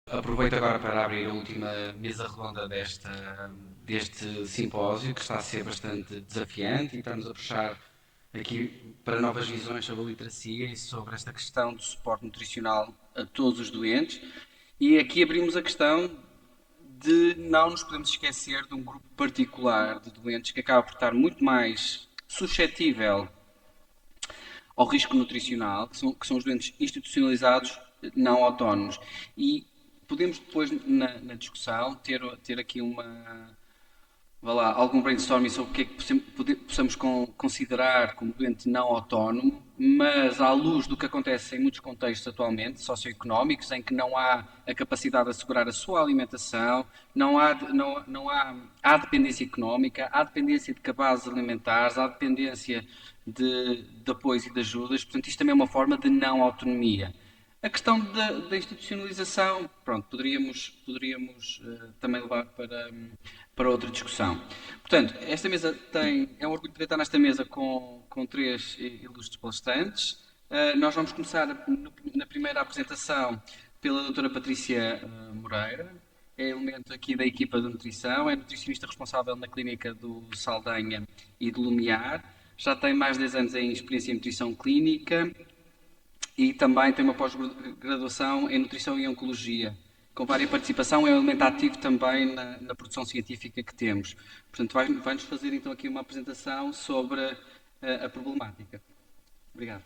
Aproveito agora para abrir a última mesa redonda deste simpósio, que está a ser bastante desafiante e estamos a puxar aqui para novas visões sobre a literacia e sobre esta questão do suporte nutricional a todos os doentes. E aqui abrimos a questão de não nos podemos esquecer de um grupo particular de doentes que acaba por estar muito mais suscetível ao risco nutricional, que são os doentes institucionalizados não autónomos. E podemos depois, na discussão, ter aqui vá lá, algum brainstorming sobre o que é que possamos considerar como doente não autónomo, mas à luz do que acontece em muitos contextos atualmente, socioeconómicos, em que não há a capacidade de assegurar a sua alimentação, há dependência económica, há dependência de cabazes alimentares, há dependência de apoios e de ajudas, portanto isto também é uma forma de não autonomia. A questão da institucionalização, pronto, poderíamos também levar para outra discussão. Portanto, esta mesa é um orgulho poder estar nesta mesa com três ilustres palestrantes. Nós vamos começar na primeira apresentação pela doutora Patrícia Moreira, é elemento aqui da equipa de nutrição, é nutricionista responsável na clínica do Saldanha e do Lumiar, já tem mais de 10 anos em experiência em nutrição clínica e também tem uma pós-graduação em Nutrição e Oncologia. Com várias participação, é um elemento ativo também na produção científica que temos. Portanto, vai-nos fazer então aqui uma apresentação sobre a problemática. Obrigado.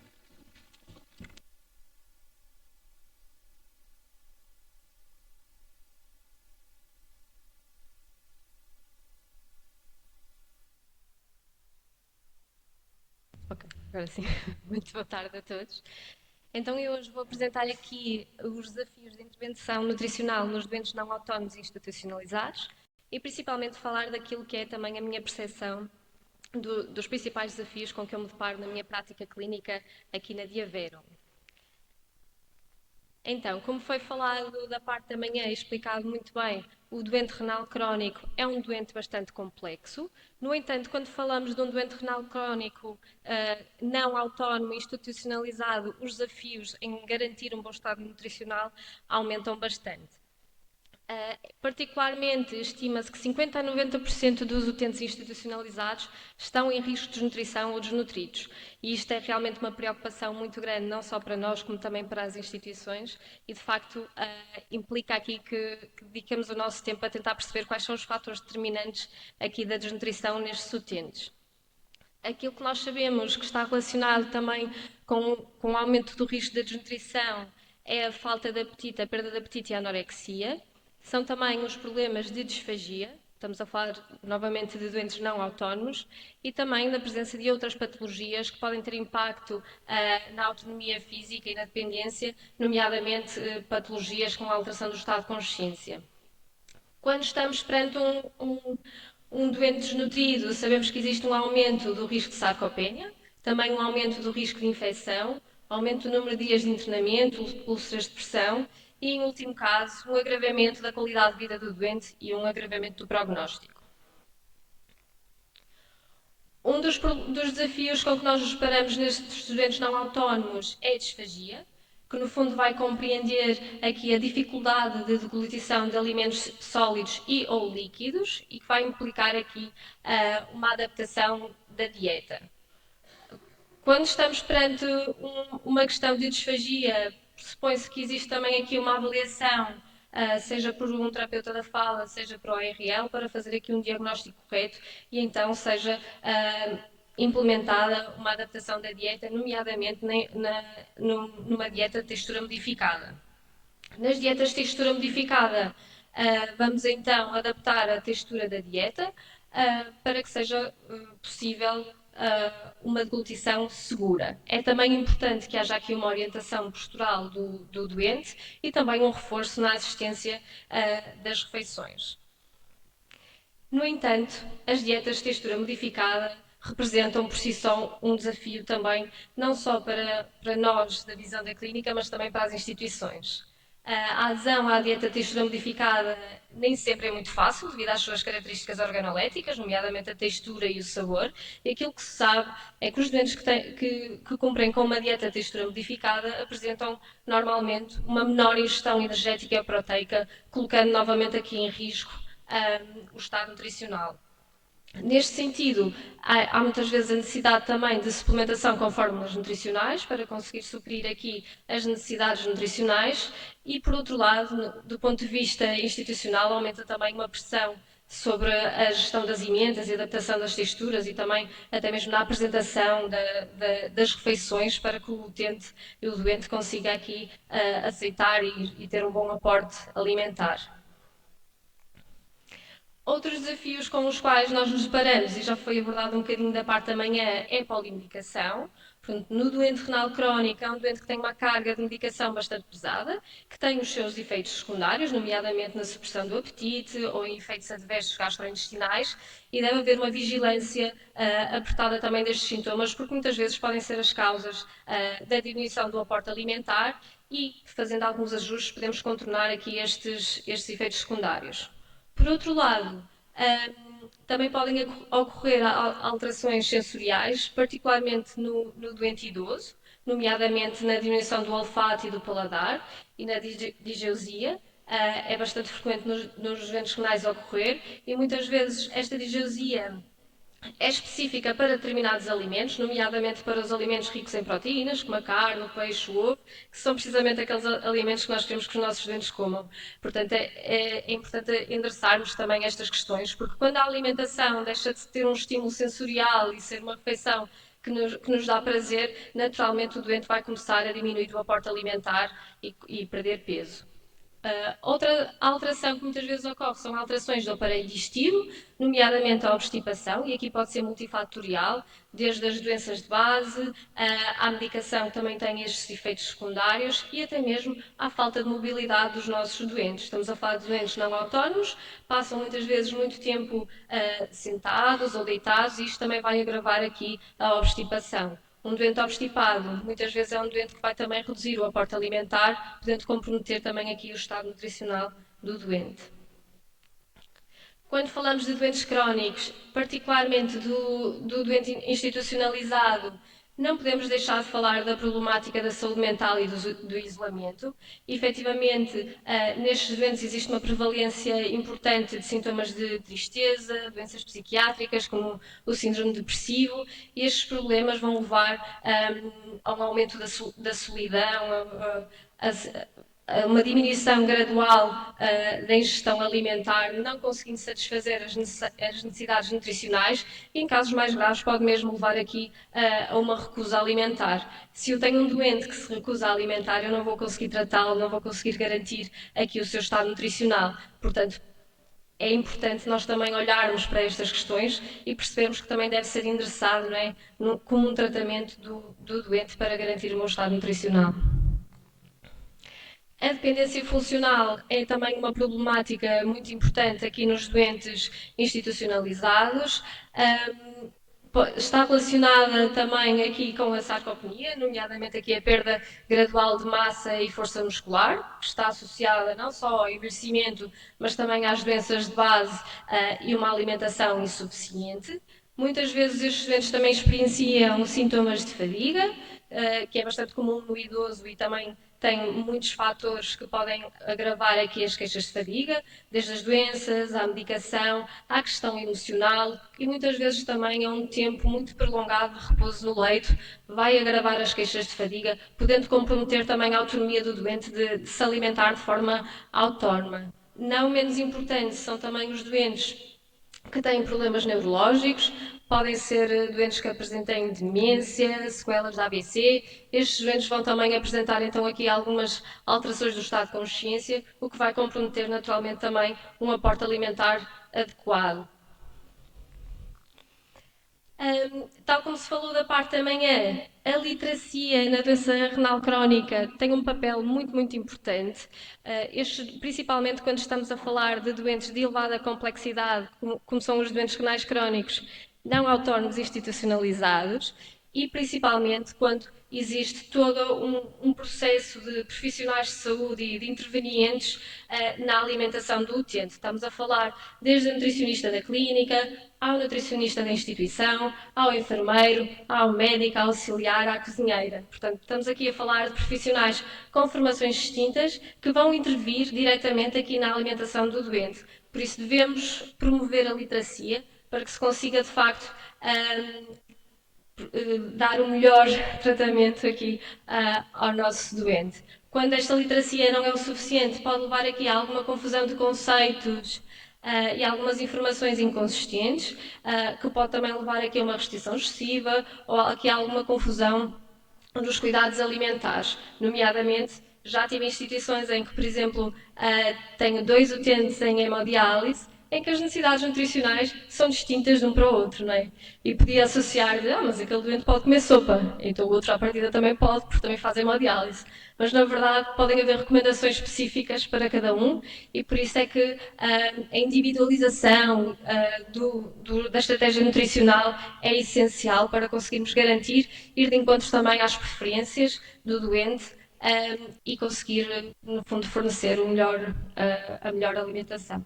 Ok, agora sim. Muito boa tarde a todos. Então, eu hoje vou apresentar aqui os desafios de intervenção nutricional nos doentes não autónomos e institucionalizados e principalmente falar daquilo que é também a minha percepção dos principais desafios com que eu me deparo na minha prática clínica aqui na Diavero. Então, como foi falado da parte da manhã e explicado muito bem, o doente renal crónico é um doente bastante complexo. No entanto, quando falamos de um doente renal crónico não autónomo e institucionalizado, os desafios em garantir um bom estado nutricional aumentam bastante. Particularmente, estima-se que 50 a 90% dos utentes institucionalizados estão em risco de desnutrição ou desnutridos. E isto é realmente uma preocupação muito grande, não só para nós, como também para as instituições, e de facto implica aqui que dediquemos o nosso tempo a tentar perceber quais são os fatores determinantes aqui da desnutrição nestes utentes. Aquilo que nós sabemos que está relacionado também com o aumento do risco da desnutrição é a falta de apetite, a perda de apetite e a anorexia. São também os problemas de disfagia, estamos a falar novamente de doentes não autónomos, e também da presença de outras patologias que podem ter impacto na autonomia física e na dependência, nomeadamente patologias com alteração do estado de consciência. Quando estamos perante um doente desnutrido, sabemos que existe um aumento do risco de sarcopenia, também um aumento do risco de infecção, aumento do número de dias de internamento, úlceras de pressão e, em último caso, um agravamento da qualidade de vida do doente e um agravamento do prognóstico. Um dos desafios com que nós nos deparamos nestes doentes não autónomos é a disfagia, que no fundo vai compreender aqui a dificuldade de deglutição de alimentos sólidos e ou líquidos e que vai implicar aqui uma adaptação da dieta. Quando estamos perante uma questão de disfagia, pressupõe-se que existe também aqui uma avaliação, seja por um terapeuta da fala, seja por ORL, para fazer aqui um diagnóstico correto e então seja implementada uma adaptação da dieta, nomeadamente numa dieta de textura modificada. Nas dietas de textura modificada, vamos então adaptar a textura da dieta para que seja possível uma deglutição segura. É também importante que haja aqui uma orientação postural do doente e também um reforço na assistência das refeições. No entanto, as dietas de textura modificada representam por si só um desafio também, não só para nós da visão da clínica, mas também para as instituições. A adesão à dieta textura modificada nem sempre é muito fácil, devido às suas características organoléticas, nomeadamente a textura e o sabor. E aquilo que se sabe é que os doentes que cumprem com uma dieta textura modificada apresentam normalmente uma menor ingestão energética e proteica, colocando novamente aqui em risco o estado nutricional. Neste sentido, há muitas vezes a necessidade também de suplementação com fórmulas nutricionais para conseguir suprir aqui as necessidades nutricionais e, por outro lado, do ponto de vista institucional, aumenta também uma pressão sobre a gestão das emendas e adaptação das texturas e também até mesmo na apresentação das refeições para que o utente e o doente consiga aqui aceitar e ter um bom aporte alimentar. Outros desafios com os quais nós nos deparamos, e já foi abordado um bocadinho da parte da manhã, é a polimedicação. Portanto, no doente renal crónico, é um doente que tem uma carga de medicação bastante pesada, que tem os seus efeitos secundários, nomeadamente na supressão do apetite ou em efeitos adversos gastrointestinais, e deve haver uma vigilância apertada também destes sintomas, porque muitas vezes podem ser as causas da diminuição do aporte alimentar e, fazendo alguns ajustes, podemos contornar aqui estes efeitos secundários. Por outro lado, também podem ocorrer alterações sensoriais, particularmente no doente idoso, nomeadamente na diminuição do olfato e do paladar e na digeusia. É bastante frequente nos doentes renais ocorrer e muitas vezes esta digeusia é específica para determinados alimentos, nomeadamente para os alimentos ricos em proteínas, como a carne, o peixe, o ovo, que são precisamente aqueles alimentos que nós queremos que os nossos doentes comam. Portanto, é importante endereçarmos também estas questões, porque quando a alimentação deixa de ter um estímulo sensorial e ser uma refeição que nos dá prazer, naturalmente o doente vai começar a diminuir o aporte alimentar e perder peso. Outra alteração que muitas vezes ocorre são alterações do aparelho digestivo, nomeadamente a obstipação, e aqui pode ser multifatorial, desde as doenças de base, à medicação que também tem estes efeitos secundários e até mesmo à falta de mobilidade dos nossos doentes. Estamos a falar de doentes não autónomos, passam muitas vezes muito tempo sentados ou deitados e isto também vai agravar aqui a obstipação. Um doente obstipado, muitas vezes é um doente que vai também reduzir o aporte alimentar, podendo comprometer também aqui o estado nutricional do doente. Quando falamos de doentes crónicos, particularmente do doente institucionalizado, não podemos deixar de falar da problemática da saúde mental e do isolamento. Efetivamente, nestes doentes existe uma prevalência importante de sintomas de tristeza, doenças psiquiátricas, como o síndrome depressivo, e estes problemas vão levar a um aumento da solidão, uma diminuição gradual da ingestão alimentar, não conseguindo satisfazer as necessidades nutricionais e, em casos mais graves, pode mesmo levar aqui a uma recusa alimentar. Se eu tenho um doente que se recusa a alimentar, eu não vou conseguir tratá-lo, não vou conseguir garantir aqui o seu estado nutricional. Portanto, é importante nós também olharmos para estas questões e percebermos que também deve ser endereçado, não é, como um tratamento do doente para garantir o meu estado nutricional. A dependência funcional é também uma problemática muito importante aqui nos doentes institucionalizados. Está relacionada também aqui com a sarcopenia, nomeadamente aqui a perda gradual de massa e força muscular, que está associada não só ao envelhecimento, mas também às doenças de base e uma alimentação insuficiente. Muitas vezes estes doentes também experienciam sintomas de fadiga, que é bastante comum no idoso e também tem muitos fatores que podem agravar aqui as queixas de fadiga, desde as doenças, à medicação, à questão emocional e muitas vezes também é um tempo muito prolongado de repouso no leito, vai agravar as queixas de fadiga, podendo comprometer também a autonomia do doente de se alimentar de forma autónoma. Não menos importante são também os doentes que têm problemas neurológicos, podem ser doentes que apresentem demência, sequelas de AVC. Estes doentes vão também apresentar então aqui algumas alterações do estado de consciência, o que vai comprometer naturalmente também um aporte alimentar adequado. Tal como se falou da parte da manhã, a literacia na doença renal crónica tem um papel muito, muito importante, principalmente quando estamos a falar de doentes de elevada complexidade, como são os doentes renais crónicos não autónomos institucionalizados, e principalmente quando existe todo um processo de profissionais de saúde e de intervenientes na alimentação do utente. Estamos a falar desde o nutricionista da clínica, ao nutricionista da instituição, ao enfermeiro, ao médico, ao auxiliar, à cozinheira. Portanto, estamos aqui a falar de profissionais com formações distintas que vão intervir diretamente aqui na alimentação do doente. Por isso devemos promover a literacia para que se consiga, de facto, dar o melhor tratamento aqui ao nosso doente. Quando esta literacia não é o suficiente, pode levar aqui a alguma confusão de conceitos e algumas informações inconsistentes, que pode também levar aqui a uma restrição excessiva ou aqui a alguma confusão dos cuidados alimentares, nomeadamente já tive instituições em que, por exemplo, tenho 2 utentes em hemodiálise, em que as necessidades nutricionais são distintas de um para o outro, não é? E podia associar de, mas aquele doente pode comer sopa, então o outro à partida também pode, porque também faz hemodiálise. Mas, na verdade, podem haver recomendações específicas para cada um e por isso é que a individualização da estratégia nutricional é essencial para conseguirmos garantir ir de encontro também às preferências do doente e conseguir, no fundo, fornecer a melhor alimentação.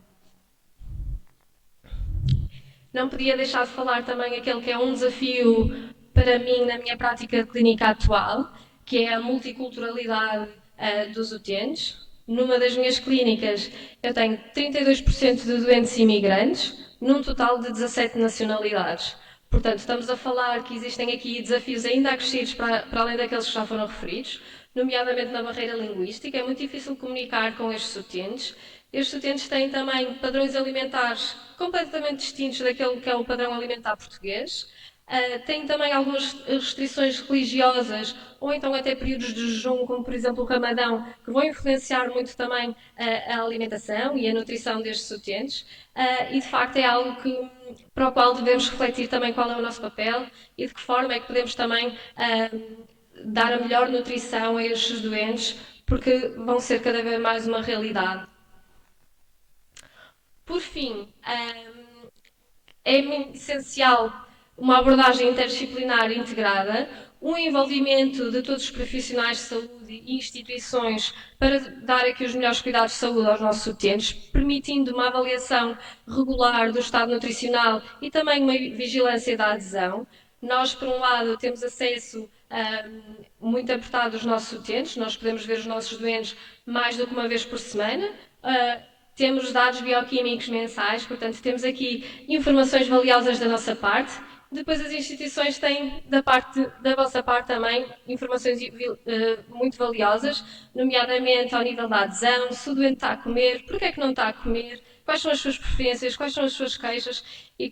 Não podia deixar de falar também aquele que é um desafio para mim na minha prática clínica atual, que é a multiculturalidade dos utentes. Numa das minhas clínicas eu tenho 32% de doentes imigrantes, num total de 17 nacionalidades. Portanto, estamos a falar que existem aqui desafios ainda acrescidos para além daqueles que já foram referidos, nomeadamente na barreira linguística. É muito difícil comunicar com estes utentes. Estes utentes têm também padrões alimentares completamente distintos daquele que é o padrão alimentar português. Têm também algumas restrições religiosas ou então até períodos de jejum, como por exemplo o Ramadão, que vão influenciar muito também a alimentação e a nutrição destes utentes. E de facto é algo para o qual devemos refletir também qual é o nosso papel e de que forma é que podemos também dar a melhor nutrição a estes doentes, porque vão ser cada vez mais uma realidade. Por fim, é essencial uma abordagem interdisciplinar integrada, um envolvimento de todos os profissionais de saúde e instituições para dar aqui os melhores cuidados de saúde aos nossos utentes, permitindo uma avaliação regular do estado nutricional e também uma vigilância da adesão. Nós, por um lado, temos acesso muito apertado aos nossos utentes, nós podemos ver os nossos doentes mais do que uma vez por semana. Temos dados bioquímicos mensais, portanto, temos aqui informações valiosas da nossa parte. Depois as instituições têm da vossa parte também informações muito valiosas, nomeadamente ao nível da adesão, se o doente está a comer, porque é que não está a comer, quais são as suas preferências, quais são as suas queixas, e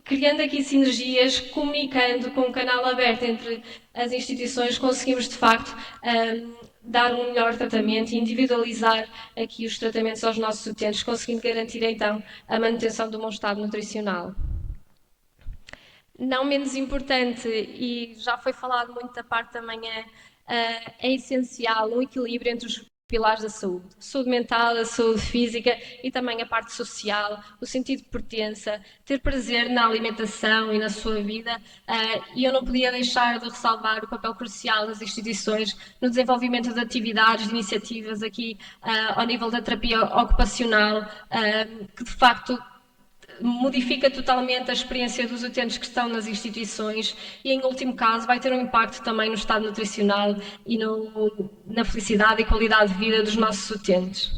criando aqui sinergias, comunicando com um canal aberto entre as instituições, conseguimos de facto dar um melhor tratamento e individualizar aqui os tratamentos aos nossos utentes, conseguindo garantir então a manutenção do bom estado nutricional. Não menos importante, e já foi falado muito da parte da manhã, é essencial um equilíbrio entre os pilares da saúde. A saúde mental, a saúde física e também a parte social, o sentido de pertença, ter prazer na alimentação e na sua vida. E eu não podia deixar de ressalvar o papel crucial das instituições no desenvolvimento de atividades, de iniciativas aqui ao nível da terapia ocupacional, que de facto modifica totalmente a experiência dos utentes que estão nas instituições e, em último caso, vai ter um impacto também no estado nutricional e na felicidade e qualidade de vida dos nossos utentes.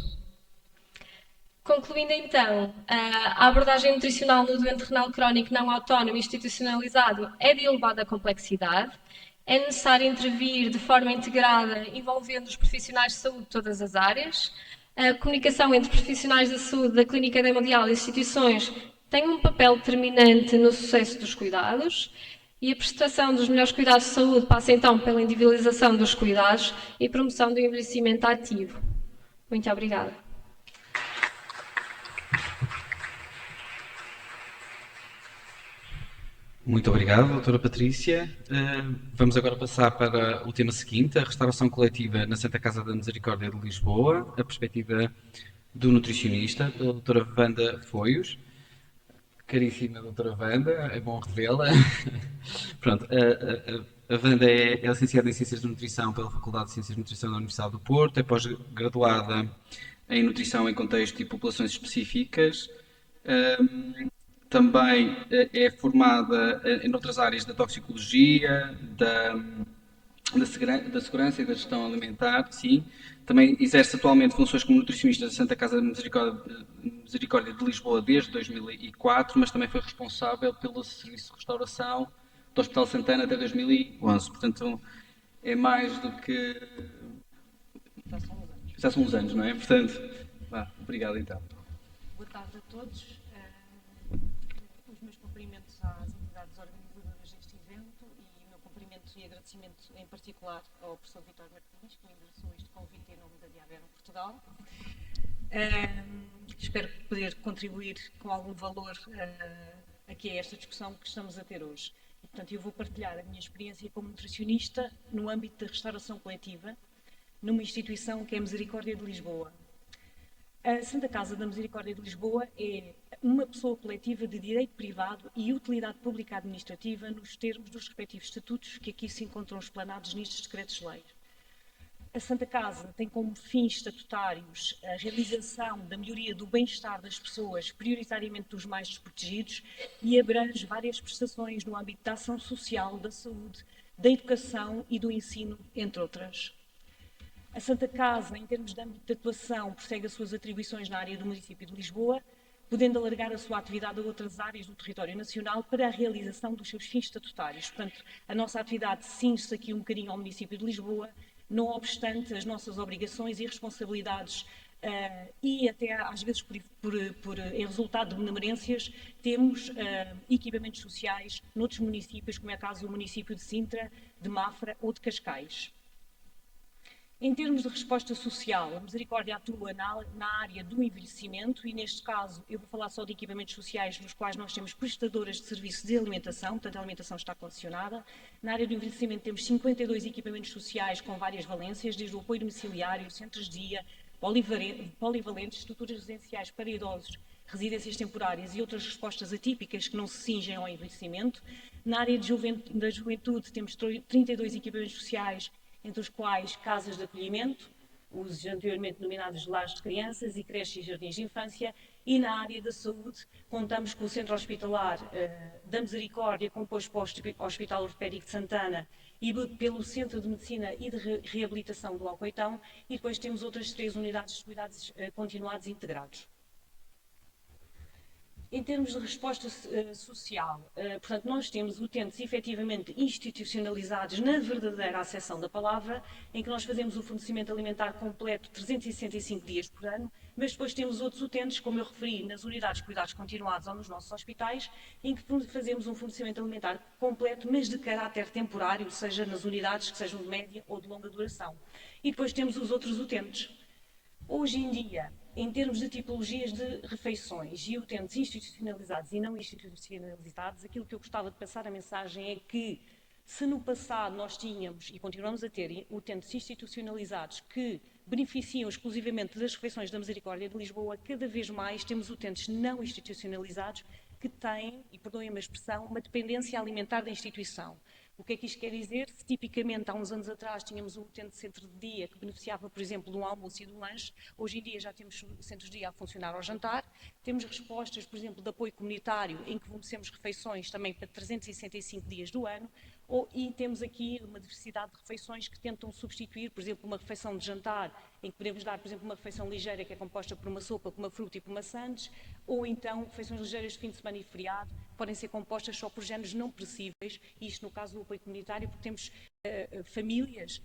Concluindo então, a abordagem nutricional no doente renal crónico não autónomo institucionalizado é de elevada complexidade. É necessário intervir de forma integrada, envolvendo os profissionais de saúde de todas as áreas. A comunicação entre profissionais da saúde, da clínica da hemodiálise e instituições tem um papel determinante no sucesso dos cuidados e a prestação dos melhores cuidados de saúde passa então pela individualização dos cuidados e promoção do envelhecimento ativo. Muito obrigada. Muito obrigado, doutora Patrícia. Vamos agora passar para o tema seguinte, a restauração coletiva na Santa Casa da Misericórdia de Lisboa, a perspectiva do nutricionista, da doutora Wanda Foios. Caríssima doutora Wanda, é bom revê-la. Pronto, A Wanda é licenciada em Ciências de Nutrição pela Faculdade de Ciências de Nutrição da Universidade do Porto, é pós-graduada em Nutrição em Contexto e Populações Específicas. Também é formada em outras áreas da toxicologia, da segurança e da gestão alimentar, sim. Também exerce atualmente funções como nutricionista da Santa Casa de Misericórdia de Lisboa desde 2004, mas também foi responsável pelo serviço de restauração do Hospital Santana até 2011. Portanto, é mais do que. Já são uns anos. Já são uns anos, não é? Portanto, obrigado então. Boa tarde a todos. Os meus cumprimentos às entidades organizadoras deste evento e o meu cumprimento e agradecimento em particular ao professor Vítor Martins, que me endereçou este convite em nome da Diabetes Portugal. Espero poder contribuir com algum valor aqui a esta discussão que estamos a ter hoje. E, portanto, eu vou partilhar a minha experiência como nutricionista no âmbito da restauração coletiva, numa instituição que é a Misericórdia de Lisboa. A Santa Casa da Misericórdia de Lisboa é uma pessoa coletiva de direito privado e utilidade pública administrativa nos termos dos respectivos estatutos que aqui se encontram explanados nestes decretos-lei. A Santa Casa tem como fins estatutários a realização da melhoria do bem-estar das pessoas, prioritariamente dos mais desprotegidos, e abrange várias prestações no âmbito da ação social, da saúde, da educação e do ensino, entre outras. A Santa Casa, em termos de âmbito de atuação, prossegue as suas atribuições na área do município de Lisboa, podendo alargar a sua atividade a outras áreas do território nacional para a realização dos seus fins estatutários. Portanto, a nossa atividade cinge-se aqui um bocadinho ao município de Lisboa, não obstante as nossas obrigações e responsabilidades e até às vezes em resultado de benemerências, temos equipamentos sociais noutros municípios, como é o caso do município de Sintra, de Mafra ou de Cascais. Em termos de resposta social, a Misericórdia atua na área do envelhecimento e, neste caso, eu vou falar só de equipamentos sociais nos quais nós temos prestadoras de serviço de alimentação, portanto, a alimentação está condicionada. Na área do envelhecimento temos 52 equipamentos sociais com várias valências, desde o apoio domiciliário, centros de dia, polivalentes, estruturas residenciais para idosos, residências temporárias e outras respostas atípicas que não se cingem ao envelhecimento. Na área da juventude temos 32 equipamentos sociais, entre os quais casas de acolhimento, os anteriormente denominados lares de crianças e creches e jardins de infância, e na área da saúde contamos com o Centro Hospitalar da Misericórdia, composto pelo Hospital Ortopédico de Santana e pelo Centro de Medicina e de Reabilitação do Alcoitão, e depois temos outras 3 unidades de cuidados continuados e integrados. Em termos de resposta social, portanto, nós temos utentes efetivamente institucionalizados na verdadeira acessão da palavra, em que nós fazemos o fornecimento alimentar completo 365 dias por ano, mas depois temos outros utentes, como eu referi, nas unidades de cuidados continuados ou nos nossos hospitais, em que fazemos um fornecimento alimentar completo, mas de caráter temporário, seja nas unidades que sejam de média ou de longa duração. E depois temos os outros utentes. Hoje em dia, em termos de tipologias de refeições e utentes institucionalizados e não institucionalizados, aquilo que eu gostava de passar a mensagem é que, se no passado nós tínhamos e continuamos a ter utentes institucionalizados que beneficiam exclusivamente das refeições da Misericórdia de Lisboa, cada vez mais temos utentes não institucionalizados que têm, e perdoem-me a expressão, uma dependência alimentar da instituição. O que é que isto quer dizer? Se tipicamente há uns anos atrás tínhamos um utente de centro de dia que beneficiava, por exemplo, de um almoço e de um lanche, hoje em dia já temos centros de dia a funcionar ao jantar, temos respostas, por exemplo, de apoio comunitário, em que fornecemos refeições também para 365 dias do ano, e temos aqui uma diversidade de refeições que tentam substituir, por exemplo, uma refeição de jantar, em que podemos dar, por exemplo, uma refeição ligeira que é composta por uma sopa, com uma fruta e por maçãs, ou então refeições ligeiras de fim de semana e feriado, podem ser compostas só por géneros não perecíveis, isto no caso do apoio comunitário, porque temos famílias,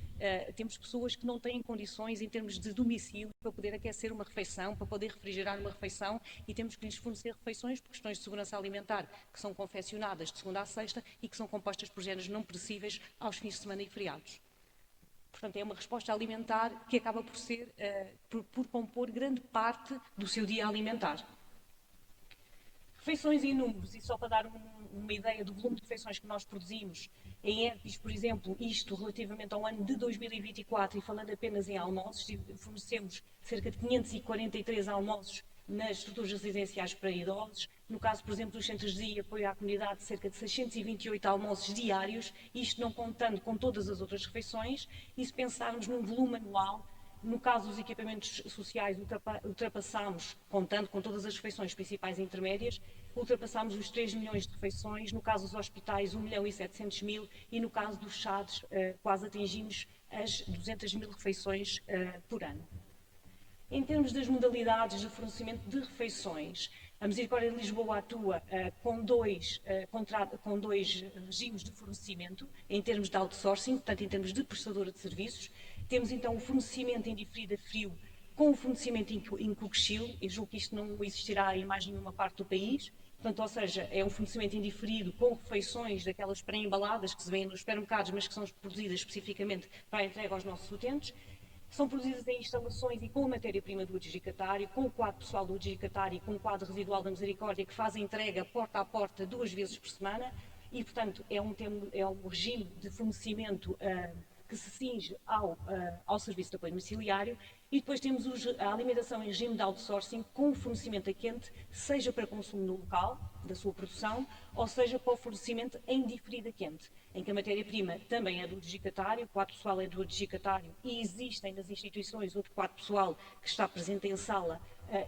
temos pessoas que não têm condições em termos de domicílio para poder aquecer uma refeição, para poder refrigerar uma refeição, e temos que lhes fornecer refeições por questões de segurança alimentar, que são confeccionadas de segunda a sexta e que são compostas por géneros não perecíveis aos fins de semana e feriados. Portanto, é uma resposta alimentar que acaba por ser, por compor grande parte do seu dia alimentar. Refeições em números, e só para dar uma ideia do volume de refeições que nós produzimos, em ERPIs, por exemplo, isto relativamente ao ano de 2024, e falando apenas em almoços, fornecemos cerca de 543 almoços nas estruturas residenciais para idosos. No caso, por exemplo, dos centros de apoio à comunidade, cerca de 628 almoços diários, isto não contando com todas as outras refeições, e se pensarmos num volume anual, no caso dos equipamentos sociais, ultrapassamos, contando com todas as refeições principais e intermédias, ultrapassamos os 3 milhões de refeições, no caso dos hospitais 1.700.000 e no caso dos SADs quase atingimos as 200 mil refeições por ano. Em termos das modalidades de fornecimento de refeições, a Misericórdia de Lisboa atua com dois regimes de fornecimento, em termos de outsourcing, portanto, em termos de prestadora de serviços. Temos então o fornecimento em diferido a frio com o fornecimento em cook-chill, e julgo que isto não existirá em mais nenhuma parte do país. Portanto, ou seja, é um fornecimento indiferido com refeições daquelas pré-embaladas que se vêem nos supermercados, mas que são produzidas especificamente para a entrega aos nossos utentes. São produzidas em instalações e com a matéria-prima do adjudicatário, com o quadro pessoal do adjudicatário e com o quadro residual da Misericórdia, que faz a entrega porta a porta 2 vezes por semana e, portanto, é um regime de fornecimento que se cinge ao serviço de apoio domiciliário. E depois temos a alimentação em regime de outsourcing com o fornecimento a quente, seja para consumo no local da sua produção, ou seja para o fornecimento em diferido a quente, em que a matéria-prima também é do adjudicatário, o quadro pessoal é do adjudicatário e existem nas instituições outro quadro pessoal que está presente em sala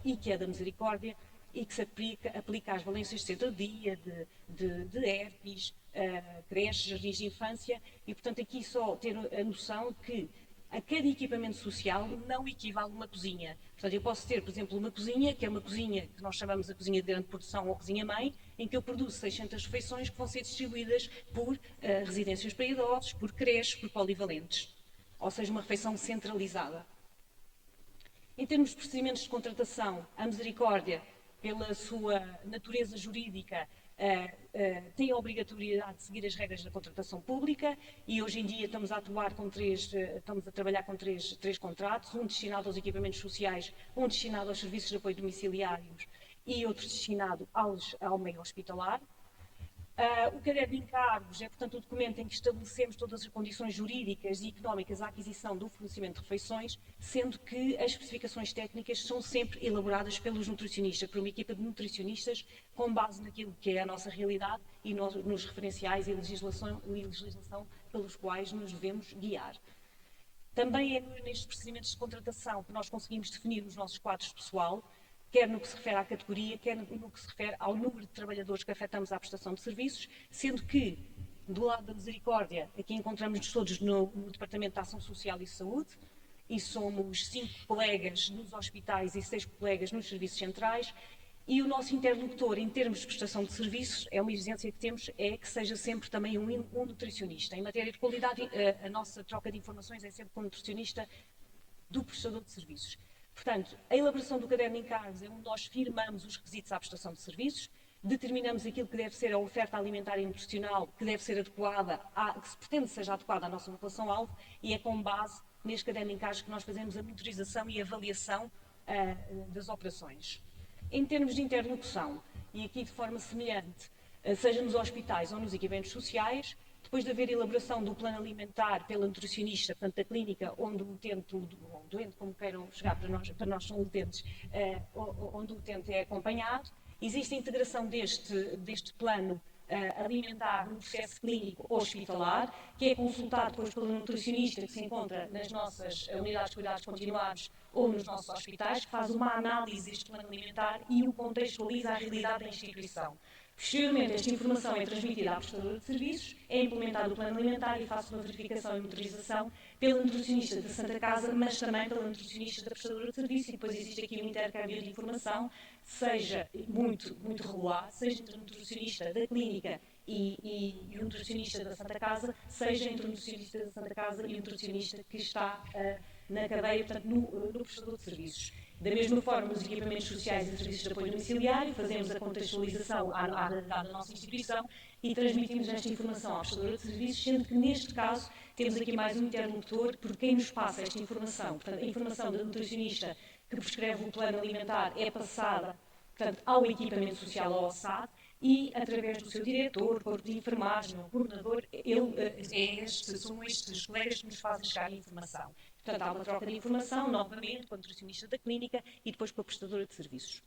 e que é da Misericórdia e que se aplica às valências de centro-dia, de herpes, creches, jardins de infância e, portanto, aqui só ter a noção que a cada equipamento social não equivale uma cozinha. Portanto, eu posso ter, por exemplo, uma cozinha, que é uma cozinha que nós chamamos de cozinha de grande produção ou cozinha-mãe, em que eu produzo 600 refeições que vão ser distribuídas por residências para idosos, por creches, por polivalentes. Ou seja, uma refeição centralizada. Em termos de procedimentos de contratação, a Misericórdia, pela sua natureza jurídica, tem a obrigatoriedade de seguir as regras da contratação pública e hoje em dia estamos a trabalhar com três contratos, um destinado aos equipamentos sociais, um destinado aos serviços de apoio domiciliários e outro destinado ao meio hospitalar. O caderno de encargos é, portanto, o documento em que estabelecemos todas as condições jurídicas e económicas à aquisição do fornecimento de refeições, sendo que as especificações técnicas são sempre elaboradas pelos nutricionistas, por uma equipa de nutricionistas, com base naquilo que é a nossa realidade e nos referenciais e legislação pelos quais nos devemos guiar. Também é nestes procedimentos de contratação que nós conseguimos definir os nossos quadros de pessoal, quer no que se refere à categoria, quer no que se refere ao número de trabalhadores que afetamos à prestação de serviços, sendo que, do lado da Misericórdia, aqui encontramos-nos todos no Departamento de Ação Social e Saúde, e somos 5 colegas nos hospitais e 6 colegas nos serviços centrais, e o nosso interlocutor, em termos de prestação de serviços, é uma exigência que temos, é que seja sempre também um nutricionista. Em matéria de qualidade, a nossa troca de informações é sempre com o nutricionista do prestador de serviços. Portanto, a elaboração do caderno de encargos é onde nós firmamos os requisitos à prestação de serviços, determinamos aquilo que deve ser a oferta alimentar e nutricional, que deve ser adequada, que se pretende seja adequada à nossa população-alvo, e é com base neste caderno de encargos que nós fazemos a monitorização e avaliação das operações. Em termos de interlocução, e aqui de forma semelhante, seja nos hospitais ou nos equipamentos sociais, depois de haver elaboração do plano alimentar pela nutricionista, portanto, da clínica onde o utente, ou doente, como queiram chegar para nós são utentes, onde o utente é acompanhado, existe a integração deste plano alimentar no processo clínico hospitalar, que é consultado depois pelo nutricionista que se encontra nas nossas unidades de cuidados continuados ou nos nossos hospitais, que faz uma análise deste plano alimentar e o contextualiza à realidade da instituição. Posteriormente, esta informação é transmitida à prestadora de serviços, é implementado o plano alimentar e faz uma verificação e monitorização pela nutricionista da Santa Casa, mas também pela nutricionista da prestadora de serviços, e depois existe aqui um intercâmbio de informação, seja muito regular, seja entre o nutricionista da clínica e o nutricionista da Santa Casa, seja entre o nutricionista da Santa Casa e o nutricionista que está na cadeia, portanto, no prestador de serviços. Da mesma forma, nos equipamentos sociais e serviços de apoio domiciliário, fazemos a contextualização à realidade da nossa instituição e transmitimos esta informação à prestadora de serviços, sendo que, neste caso, temos aqui mais um interlocutor por quem nos passa esta informação. Portanto, a informação da nutricionista que prescreve o plano alimentar é passada, portanto, ao equipamento social ou ao SAD, e, através do seu diretor, corpo de enfermagem, o coordenador, são estes colegas que nos fazem chegar a informação. Portanto, há uma troca de informação, novamente, com a nutricionista da clínica e depois com a prestadora de serviços.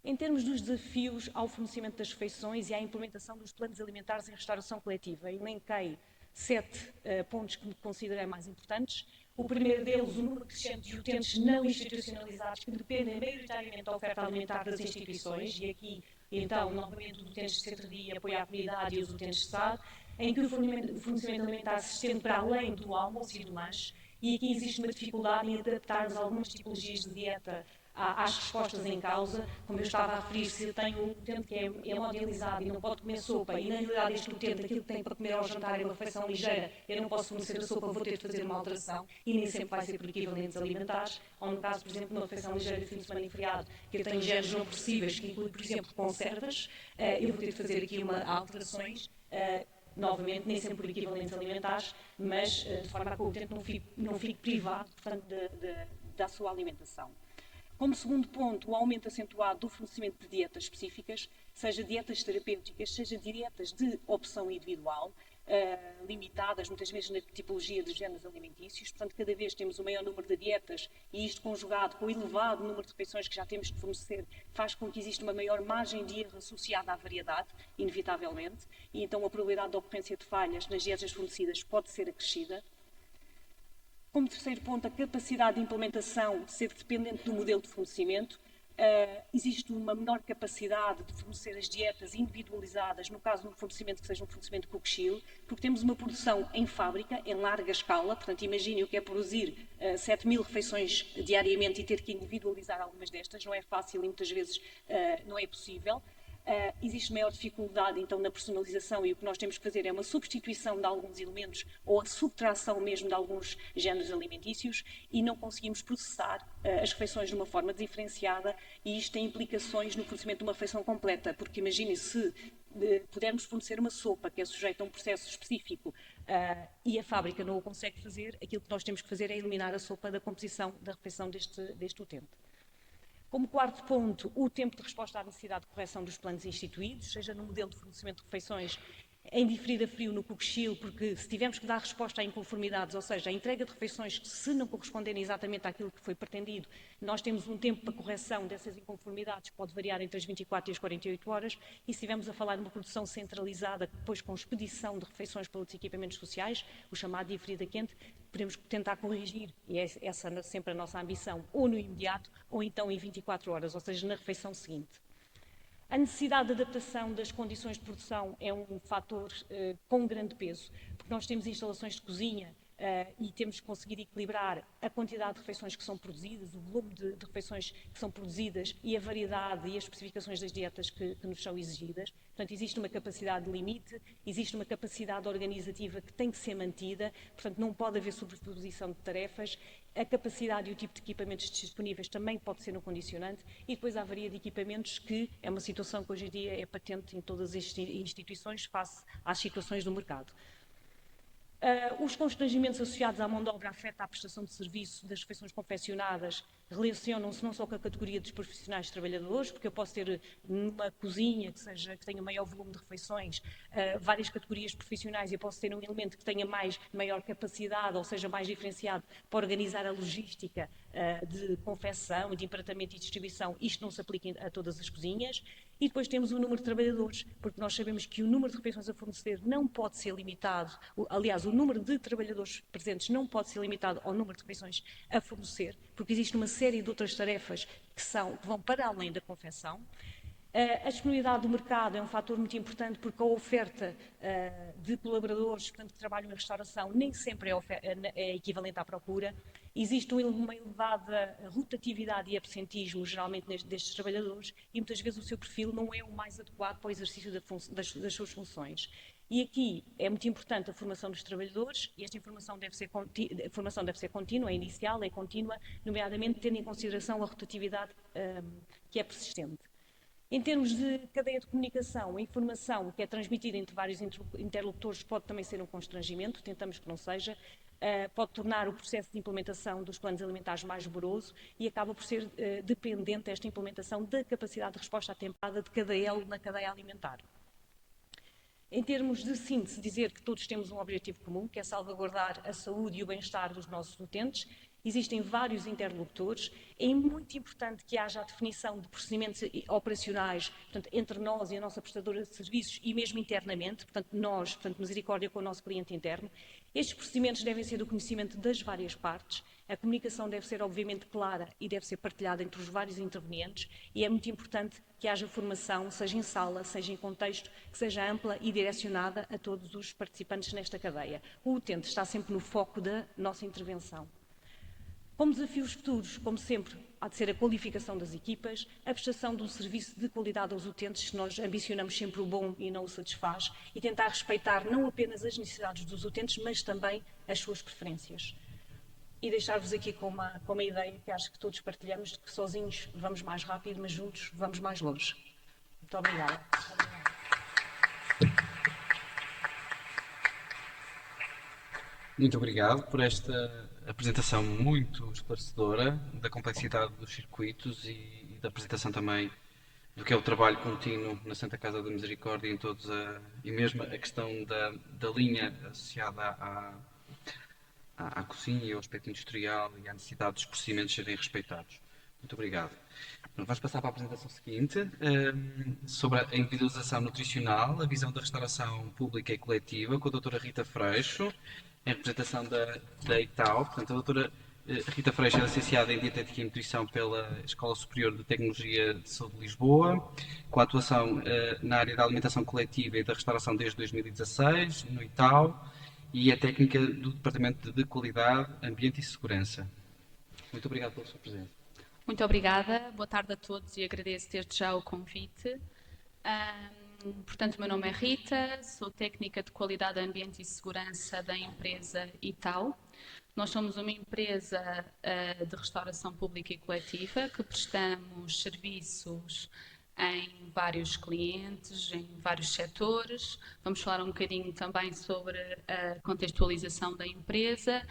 Em termos dos desafios ao fornecimento das refeições e à implementação dos planos alimentares em restauração coletiva, elenquei 7 pontos que considerei mais importantes. O primeiro deles, o número crescente de utentes não institucionalizados que dependem maioritariamente da oferta alimentar das instituições, e aqui, então, novamente, os utentes de centro de dia, apoio à comunidade e os utentes de SAD, em que o fornecimento alimentar se estende para além do almoço e do lanche, e aqui existe uma dificuldade em adaptar algumas tipologias de dieta às respostas em causa. Como eu estava a referir, se eu tenho um utente que é mondializado e não pode comer sopa, e na realidade este utente aquilo que tem para comer ao jantar é uma refeição ligeira, eu não posso fornecer a sopa, vou ter de fazer uma alteração, e nem sempre vai ser por equivalentes alimentares, ou no caso, por exemplo, de uma refeição ligeira de fim de semana e feriado, que eu tenho géneros não possíveis, que inclui, por exemplo, conservas, eu vou ter de fazer aqui alterações, novamente, nem sempre por equivalentes alimentares, mas de forma a que o utente não fique privado, portanto, da sua alimentação. Como segundo ponto, o aumento acentuado do fornecimento de dietas específicas, seja dietas terapêuticas, seja dietas de opção individual, limitadas muitas vezes na tipologia de géneros alimentícios. Portanto, cada vez temos um maior número de dietas, e isto conjugado com o elevado número de refeições que já temos de fornecer faz com que exista uma maior margem de erro associada à variedade, inevitavelmente, e então a probabilidade de ocorrência de falhas nas dietas fornecidas pode ser acrescida. Como terceiro ponto, a capacidade de implementação ser dependente do modelo de fornecimento. Existe uma menor capacidade de fornecer as dietas individualizadas, no caso de um fornecimento que seja um fornecimento cook-chill, porque temos uma produção em fábrica, em larga escala. Portanto, imagine o que é produzir 7.000 refeições diariamente e ter que individualizar algumas destas. Não é fácil e muitas vezes não é possível. Existe maior dificuldade, então, na personalização, e o que nós temos que fazer é uma substituição de alguns elementos ou a subtração mesmo de alguns géneros alimentícios, e não conseguimos processar as refeições de uma forma diferenciada, e isto tem implicações no fornecimento de uma refeição completa, porque imaginem se pudermos fornecer uma sopa que é sujeita a um processo específico e a fábrica não o consegue fazer, aquilo que nós temos que fazer é eliminar a sopa da composição da refeição deste utente. Como quarto ponto, o tempo de resposta à necessidade de correção dos planos instituídos, seja no modelo de fornecimento de refeições em diferido a frio no cook-chill, porque se tivermos que dar resposta a inconformidades, ou seja, a entrega de refeições que se não corresponderem exatamente àquilo que foi pretendido, nós temos um tempo para correção dessas inconformidades que pode variar entre as 24 e as 48 horas, e se estivermos a falar de uma produção centralizada, depois com expedição de refeições para outros equipamentos sociais, o chamado diferido a quente, podemos tentar corrigir, e essa é sempre a nossa ambição, ou no imediato, ou então em 24 horas, ou seja, na refeição seguinte. A necessidade de adaptação das condições de produção é um fator com grande peso, porque nós temos instalações de cozinha e temos que conseguir equilibrar a quantidade de refeições que são produzidas, o volume de refeições que são produzidas e a variedade e as especificações das dietas que nos são exigidas. Portanto, existe uma capacidade de limite, existe uma capacidade organizativa que tem que ser mantida, portanto, não pode haver sobreposição de tarefas. A capacidade e o tipo de equipamentos disponíveis também pode ser um condicionante, e depois há a varia de equipamentos, que é uma situação que hoje em dia é patente em todas as instituições face às situações do mercado. Os constrangimentos associados à mão de obra afetam a prestação de serviço das refeições confeccionadas, relacionam-se não só com a categoria dos profissionais trabalhadores, porque eu posso ter numa cozinha que tenha maior volume de refeições, várias categorias profissionais, e eu posso ter um elemento que tenha maior capacidade, ou seja, mais diferenciado para organizar a logística de confecção, de empratamento e distribuição. Isto não se aplica a todas as cozinhas. E depois temos o número de trabalhadores, porque nós sabemos que o número de refeições a fornecer não pode ser limitado, aliás, o número de trabalhadores presentes não pode ser limitado ao número de refeições a fornecer, porque existe uma série de outras tarefas que vão para além da confecção. A disponibilidade do mercado é um fator muito importante, porque a oferta de colaboradores, portanto, que trabalham em restauração, nem sempre é equivalente à procura. Existe uma elevada rotatividade e absentismo, geralmente, destes trabalhadores, e muitas vezes o seu perfil não é o mais adequado para o exercício das suas funções. E aqui é muito importante a formação dos trabalhadores, e esta formação deve ser contínua, é inicial, é contínua, nomeadamente tendo em consideração a rotatividade que é persistente. Em termos de cadeia de comunicação, a informação que é transmitida entre vários interlocutores pode também ser um constrangimento, tentamos que não seja. pode tornar o processo de implementação dos planos alimentares mais moroso e acaba por ser dependente esta implementação da capacidade de resposta atempada de cada elo na cadeia alimentar. Em termos de síntese, dizer que todos temos um objetivo comum, que é salvaguardar a saúde e o bem-estar dos nossos utentes. Existem vários interlocutores. É muito importante que haja a definição de procedimentos operacionais, portanto, entre nós e a nossa prestadora de serviços e mesmo internamente, portanto, nós, portanto, Misericórdia com o nosso cliente interno. Estes procedimentos devem ser do conhecimento das várias partes. A comunicação deve ser, obviamente, clara e deve ser partilhada entre os vários intervenientes e é muito importante que haja formação, seja em sala, seja em contexto, que seja ampla e direcionada a todos os participantes nesta cadeia. O utente está sempre no foco da nossa intervenção. Como desafios futuros, como sempre, há de ser a qualificação das equipas, a prestação de um serviço de qualidade aos utentes, se nós ambicionamos sempre o bom e não o satisfaz, e tentar respeitar não apenas as necessidades dos utentes, mas também as suas preferências. E deixar-vos aqui com uma ideia que acho que todos partilhamos, de que sozinhos vamos mais rápido, mas juntos vamos mais longe. Muito obrigada. Muito obrigado por esta apresentação muito esclarecedora da complexidade dos circuitos e da apresentação também do que é o trabalho contínuo na Santa Casa da Misericórdia em todos e mesmo a questão da linha associada à cozinha e ao aspecto industrial e à necessidade dos procedimentos serem respeitados. Muito obrigado. Vamos passar para a apresentação seguinte, sobre a individualização nutricional, a visão da restauração pública e coletiva, com a doutora Rita Freixo, em representação da ITAU. Portanto, a doutora Rita Freixo é licenciada em Dietética e Nutrição pela Escola Superior de Tecnologia de Saúde de Lisboa, com a atuação na área da alimentação coletiva e da restauração desde 2016, no ITAU, e é técnica do Departamento de Qualidade, Ambiente e Segurança. Muito obrigado pela sua presença. Muito obrigada, boa tarde a todos e agradeço desde já o convite. Portanto, o meu nome é Rita, sou técnica de Qualidade, Ambiente e Segurança da empresa ITAU. Nós somos uma empresa de restauração pública e coletiva que prestamos serviços em vários clientes, em vários setores. Vamos falar um bocadinho também sobre a contextualização da empresa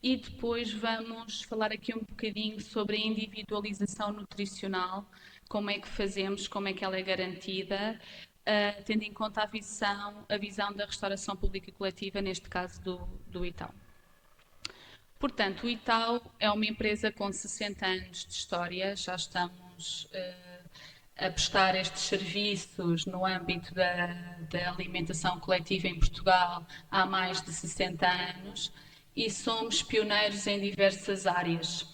e depois vamos falar aqui um bocadinho sobre a individualização nutricional, como é que fazemos, como é que ela é garantida, tendo em conta a visão da restauração pública e coletiva, neste caso do ITAU. Portanto, o ITAU é uma empresa com 60 anos de história, já estamos a prestar estes serviços no âmbito da alimentação coletiva em Portugal há mais de 60 anos e somos pioneiros em diversas áreas.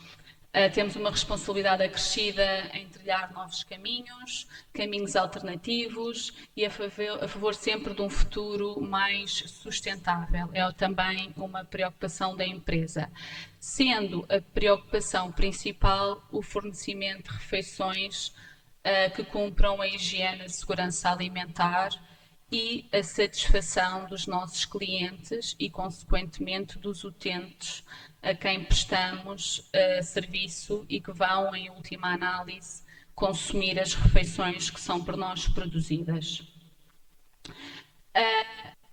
Temos uma responsabilidade acrescida em trilhar novos caminhos alternativos e a favor sempre de um futuro mais sustentável. É também uma preocupação da empresa, sendo a preocupação principal o fornecimento de refeições que cumpram a higiene e a segurança alimentar e a satisfação dos nossos clientes e, consequentemente, dos utentes a quem prestamos serviço e que vão, em última análise, consumir as refeições que são por nós produzidas.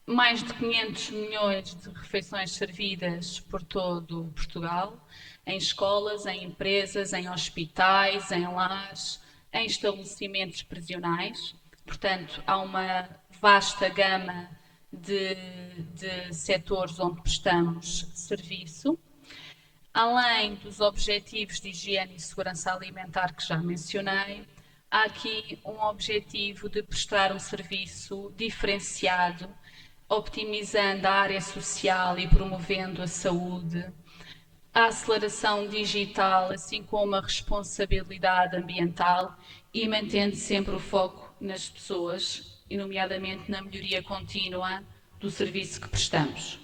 Mais de 500 milhões de refeições servidas por todo Portugal, em escolas, em empresas, em hospitais, em lares, em estabelecimentos prisionais. Portanto, há uma vasta gama de setores onde prestamos serviço. Além dos objetivos de higiene e segurança alimentar que já mencionei, há aqui um objetivo de prestar um serviço diferenciado, optimizando a área social e promovendo a saúde, a aceleração digital, assim como a responsabilidade ambiental e mantendo sempre o foco nas pessoas, e nomeadamente na melhoria contínua do serviço que prestamos.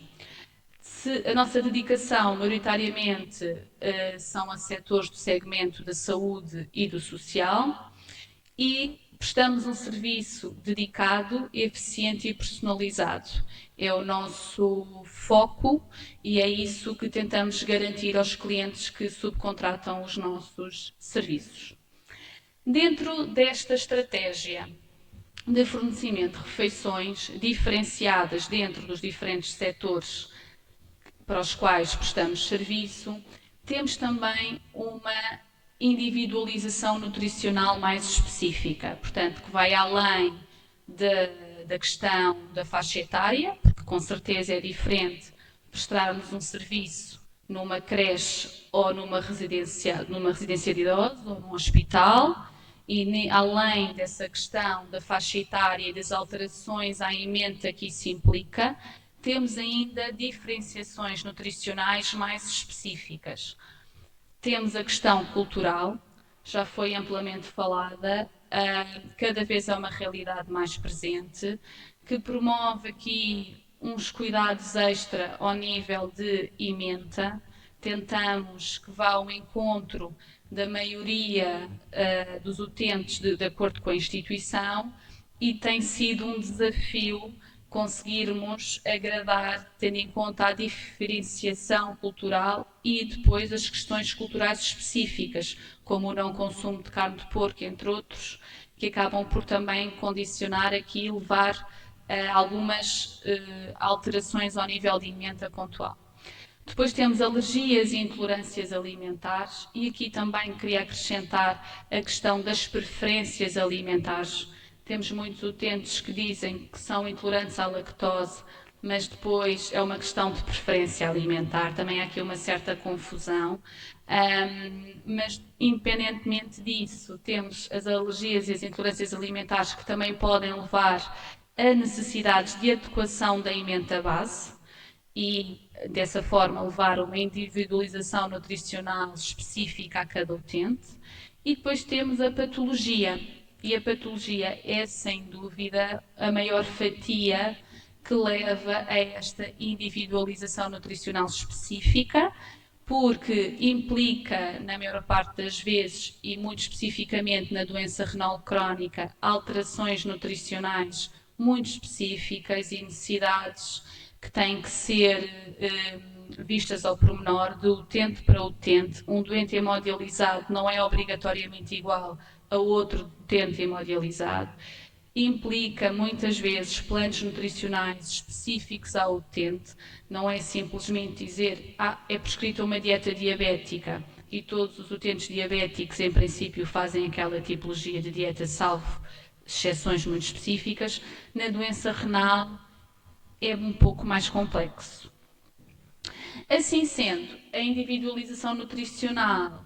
A nossa dedicação, maioritariamente, são a setores do segmento da saúde e do social e prestamos um serviço dedicado, eficiente e personalizado. É o nosso foco e é isso que tentamos garantir aos clientes que subcontratam os nossos serviços. Dentro desta estratégia de fornecimento de refeições diferenciadas dentro dos diferentes setores para os quais prestamos serviço. Temos também uma individualização nutricional mais específica, portanto, que vai além da questão da faixa etária, porque com certeza é diferente prestarmos um serviço numa creche ou numa residência de idosos ou num hospital, e além dessa questão da faixa etária e das alterações à ementa que isso implica, temos ainda diferenciações nutricionais mais específicas. Temos a questão cultural, já foi amplamente falada, cada vez é uma realidade mais presente, que promove aqui uns cuidados extra ao nível de ementa. Tentamos que vá ao encontro da maioria dos utentes de acordo com a instituição, e tem sido um desafio conseguirmos agradar, tendo em conta a diferenciação cultural e depois as questões culturais específicas, como o não consumo de carne de porco, entre outros, que acabam por também condicionar aqui e levar a algumas alterações ao nível de ementa pontual. Depois temos alergias e intolerâncias alimentares, e aqui também queria acrescentar a questão das preferências alimentares. Temos muitos utentes que dizem que são intolerantes à lactose, mas depois é uma questão de preferência alimentar. Também há aqui uma certa confusão. Mas, independentemente disso, temos as alergias e as intolerâncias alimentares que também podem levar a necessidades de adequação da ementa base e, dessa forma, levar a uma individualização nutricional específica a cada utente. E depois temos a patologia. E a patologia é, sem dúvida, a maior fatia que leva a esta individualização nutricional específica, porque implica, na maior parte das vezes, e muito especificamente na doença renal crónica, alterações nutricionais muito específicas e necessidades que têm que ser vistas ao pormenor, de utente para utente. Um doente hemodializado não é obrigatoriamente igual a outro utente hemodializado. Implica muitas vezes planos nutricionais específicos ao utente. Não é simplesmente dizer é prescrita uma dieta diabética e todos os utentes diabéticos em princípio fazem aquela tipologia de dieta, salvo exceções muito específicas. Na doença renal é um pouco mais complexo. Assim sendo, a individualização nutricional,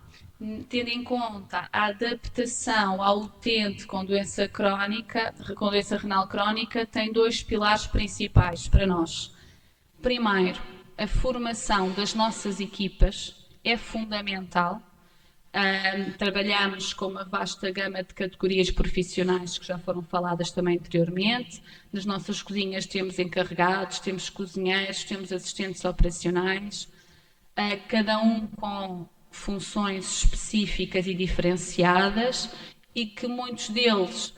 tendo em conta a adaptação ao utente com doença crónica, com doença renal crónica, tem dois pilares principais para nós. Primeiro, a formação das nossas equipas é fundamental. Trabalhamos com uma vasta gama de categorias profissionais que já foram faladas também anteriormente. Nas nossas cozinhas temos encarregados, temos cozinheiros, temos assistentes operacionais, cada um com funções específicas e diferenciadas, e que muitos deles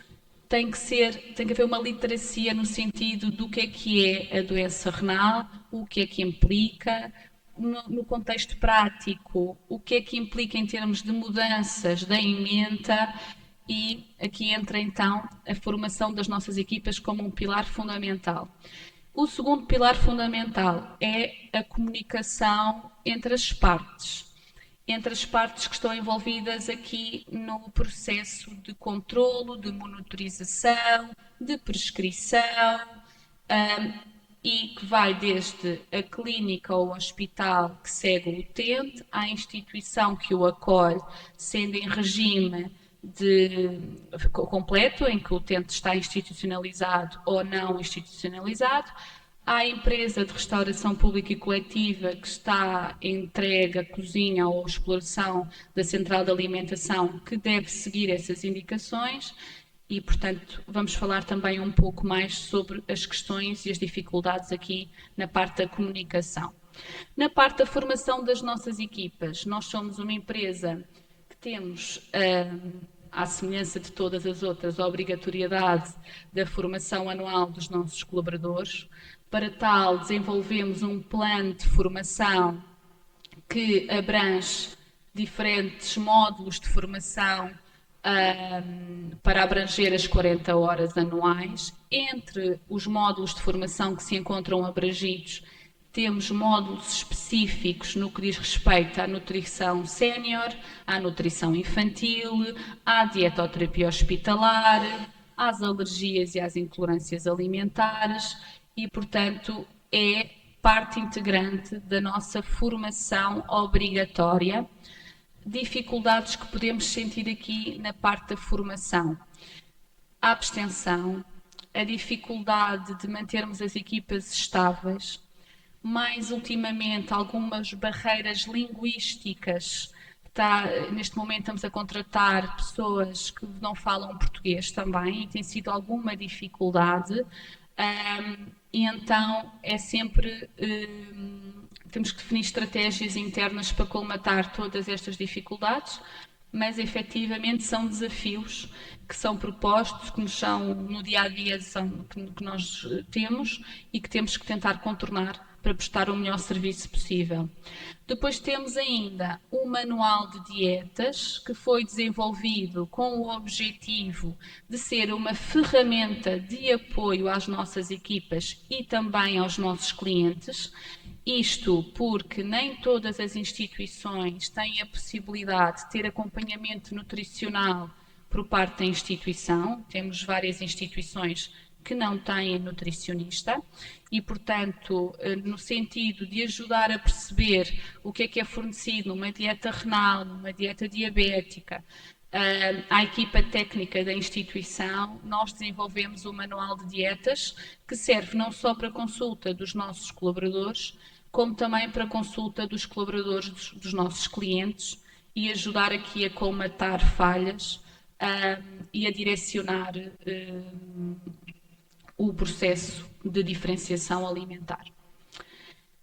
tem que haver uma literacia no sentido do que é a doença renal, o que é que implica, no contexto prático, o que é que implica em termos de mudanças da ementa, e aqui entra então a formação das nossas equipas como um pilar fundamental. O segundo pilar fundamental é a comunicação entre as partes que estão envolvidas aqui no processo de controlo, de monitorização, de prescrição, e que vai desde a clínica ou o hospital que segue o utente, à instituição que o acolhe, sendo em regime completo, em que o utente está institucionalizado ou não institucionalizado, à empresa de restauração pública e coletiva que está entregue à cozinha ou à exploração da central de alimentação, que deve seguir essas indicações. E, portanto, vamos falar também um pouco mais sobre as questões e as dificuldades aqui na parte da comunicação. Na parte da formação das nossas equipas, nós somos uma empresa que temos, à semelhança de todas as outras, a obrigatoriedade da formação anual dos nossos colaboradores. Para tal, desenvolvemos um plano de formação que abrange diferentes módulos de formação para abranger as 40 horas anuais. Entre os módulos de formação que se encontram abrangidos, temos módulos específicos no que diz respeito à nutrição sénior, à nutrição infantil, à dietoterapia hospitalar, às alergias e às intolerâncias alimentares e, portanto, é parte integrante da nossa formação obrigatória. Dificuldades que podemos sentir aqui na parte da formação: a abstenção, a dificuldade de mantermos as equipas estáveis, mais ultimamente algumas barreiras linguísticas. Neste momento estamos a contratar pessoas que não falam português também e tem sido alguma dificuldade. E então é sempre, temos que definir estratégias internas para colmatar todas estas dificuldades, mas efetivamente são desafios que são propostos, que nos são no dia a dia, que nós temos e que temos que tentar contornar para prestar o melhor serviço possível. Depois temos ainda o manual de dietas, que foi desenvolvido com o objetivo de ser uma ferramenta de apoio às nossas equipas e também aos nossos clientes. Isto porque nem todas as instituições têm a possibilidade de ter acompanhamento nutricional por parte da instituição. Temos várias instituições que não têm nutricionista e, portanto, no sentido de ajudar a perceber o que é fornecido numa dieta renal, numa dieta diabética, à equipa técnica da instituição, nós desenvolvemos o manual de dietas, que serve não só para consulta dos nossos colaboradores, como também para consulta dos colaboradores dos nossos clientes e ajudar aqui a colmatar falhas e a direcionar o processo de diferenciação alimentar.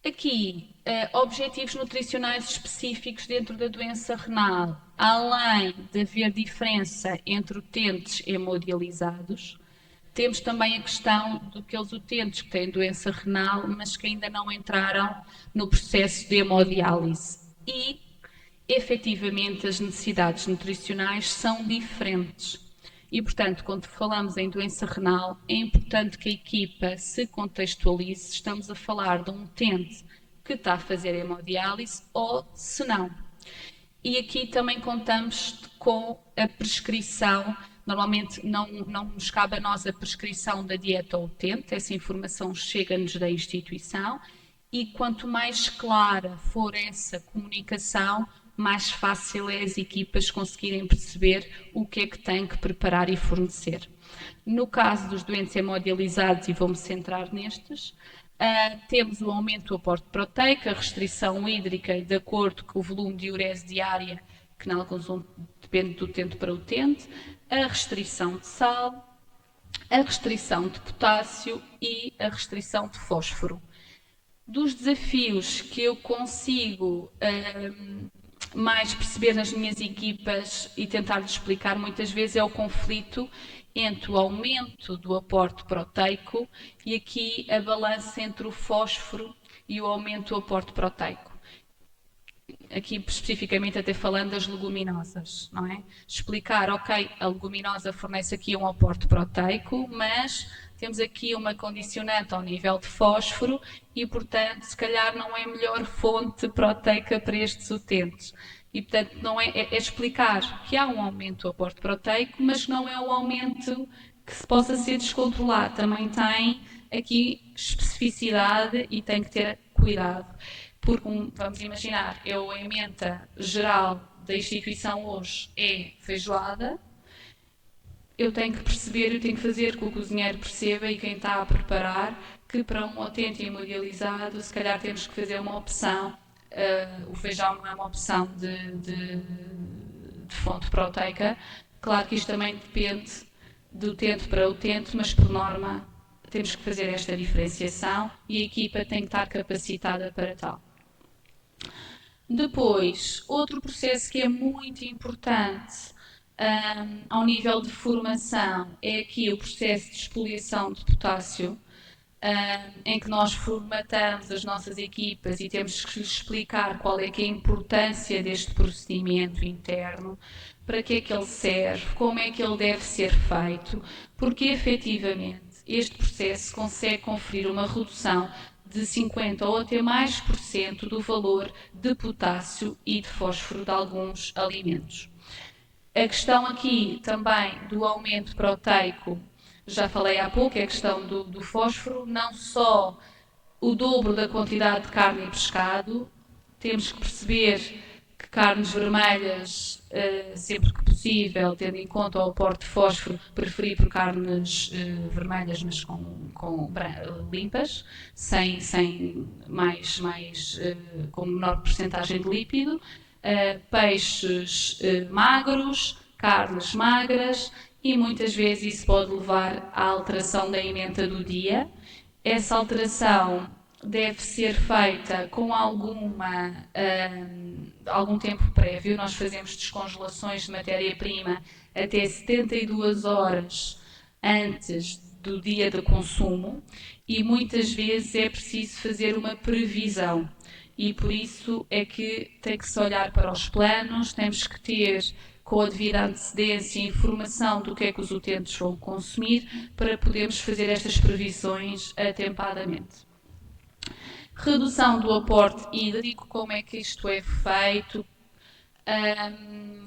Aqui, objetivos nutricionais específicos dentro da doença renal, além de haver diferença entre utentes hemodializados, temos também a questão daqueles utentes que têm doença renal, mas que ainda não entraram no processo de hemodiálise. E, efetivamente, as necessidades nutricionais são diferentes. E, portanto, quando falamos em doença renal, é importante que a equipa se contextualize. Estamos a falar de um utente que está a fazer hemodiálise ou se não. E aqui também contamos com a prescrição. Normalmente não nos cabe a nós a prescrição da dieta ao utente, essa informação chega-nos da instituição e quanto mais clara for essa comunicação, mais fácil é as equipas conseguirem perceber o que é que têm que preparar e fornecer. No caso dos doentes hemodializados, e vou-me centrar nestes, temos o aumento do aporte proteico, a restrição hídrica de acordo com o volume de urese diária, que em alguns depende do utente para utente, a restrição de sal, a restrição de potássio e a restrição de fósforo. Dos desafios que eu consigo mais perceber nas minhas equipas e tentar-lhes explicar muitas vezes é o conflito entre o aumento do aporte proteico e aqui a balança entre o fósforo e o aumento do aporte proteico. Aqui especificamente até falando das leguminosas, não é? Explicar, ok, a leguminosa fornece aqui um aporte proteico, mas temos aqui uma condicionante ao nível de fósforo e, portanto, se calhar não é a melhor fonte proteica para estes utentes. E, portanto, não é explicar que há um aumento do aporte proteico, mas não é um aumento que se possa ser descontrolado. Também tem aqui especificidade e tem que ter cuidado. Porque, vamos imaginar, a emenda geral da instituição hoje é feijoada, eu tenho que perceber, eu tenho que fazer com que o cozinheiro perceba e quem está a preparar que para um utente hemodializado, se calhar temos que fazer uma opção, o feijão não é uma opção de fonte proteica. Claro que isto também depende de utente para utente, mas por norma temos que fazer esta diferenciação e a equipa tem que estar capacitada para tal. Depois, outro processo que é muito importante ao nível de formação é aqui o processo de expoliação de potássio, em que nós formatamos as nossas equipas e temos que lhes explicar qual é que é a importância deste procedimento interno, para que é que ele serve, como é que ele deve ser feito, porque efetivamente este processo consegue conferir uma redução de 50% ou até mais por cento do valor de potássio e de fósforo de alguns alimentos. A questão aqui também do aumento proteico, já falei há pouco, é a questão do fósforo, não só o dobro da quantidade de carne e pescado, temos que perceber que carnes vermelhas, sempre que possível, tendo em conta o aporte de fósforo, preferir por carnes vermelhas, mas limpas, com menor porcentagem de lípido, peixes magros, carnes magras, e muitas vezes isso pode levar à alteração da emenda do dia. Essa alteração deve ser feita com algum tempo prévio. Nós fazemos descongelações de matéria-prima até 72 horas antes do dia de consumo e muitas vezes é preciso fazer uma previsão. E por isso é que tem que se olhar para os planos, temos que ter com a devida antecedência informação do que é que os utentes vão consumir para podermos fazer estas previsões atempadamente. Redução do aporte hídrico, como é que isto é feito?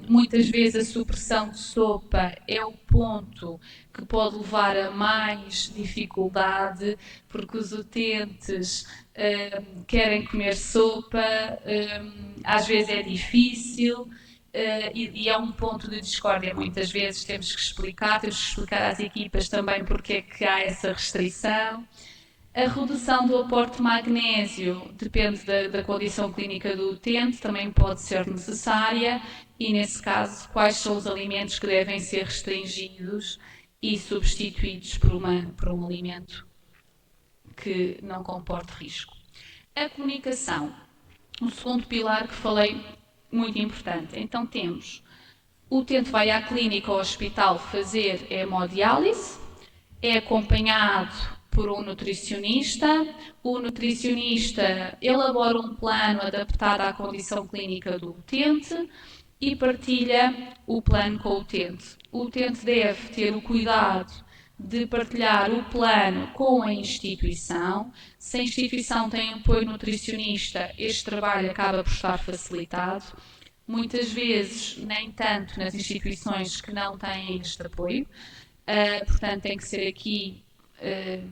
Muitas vezes a supressão de sopa é o ponto que pode levar a mais dificuldade, porque os utentes querem comer sopa, às vezes é difícil. E é um ponto de discórdia, muitas vezes temos que explicar às equipas também porque é que há essa restrição. A redução do aporte de magnésio depende da condição clínica do utente, também pode ser necessária e, nesse caso, quais são os alimentos que devem ser restringidos e substituídos por um alimento que não comporte risco. A comunicação, o segundo pilar que falei, muito importante. Então temos, o utente vai à clínica ou ao hospital fazer hemodiálise, é acompanhado por um nutricionista, o nutricionista elabora um plano adaptado à condição clínica do utente e partilha o plano com o utente. O utente deve ter o cuidado de partilhar o plano com a instituição. Se a instituição tem apoio nutricionista, este trabalho acaba por estar facilitado. Muitas vezes, nem tanto nas instituições que não têm este apoio. Portanto, tem que ser aqui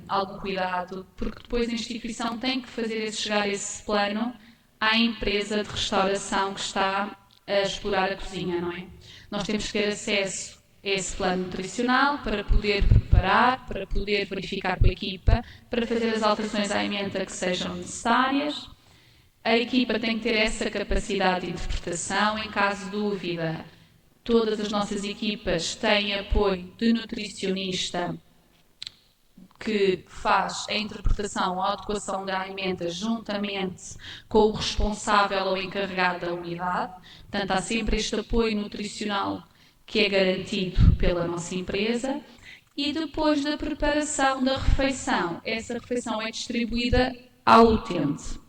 algum cuidado, porque depois a instituição tem que chegar esse plano à empresa de restauração que está a explorar a cozinha, não é? Nós temos que ter acesso a esse plano nutricional para poder preparar, para poder verificar com a equipa, para fazer as alterações à emenda que sejam necessárias. A equipa tem que ter essa capacidade de interpretação em caso de dúvida. Todas as nossas equipas têm apoio de nutricionista que faz a interpretação ou a adequação da emenda juntamente com o responsável ou encarregado da unidade. Portanto, há sempre este apoio nutricional que é garantido pela nossa empresa. E depois da preparação da refeição, essa refeição é distribuída ao utente.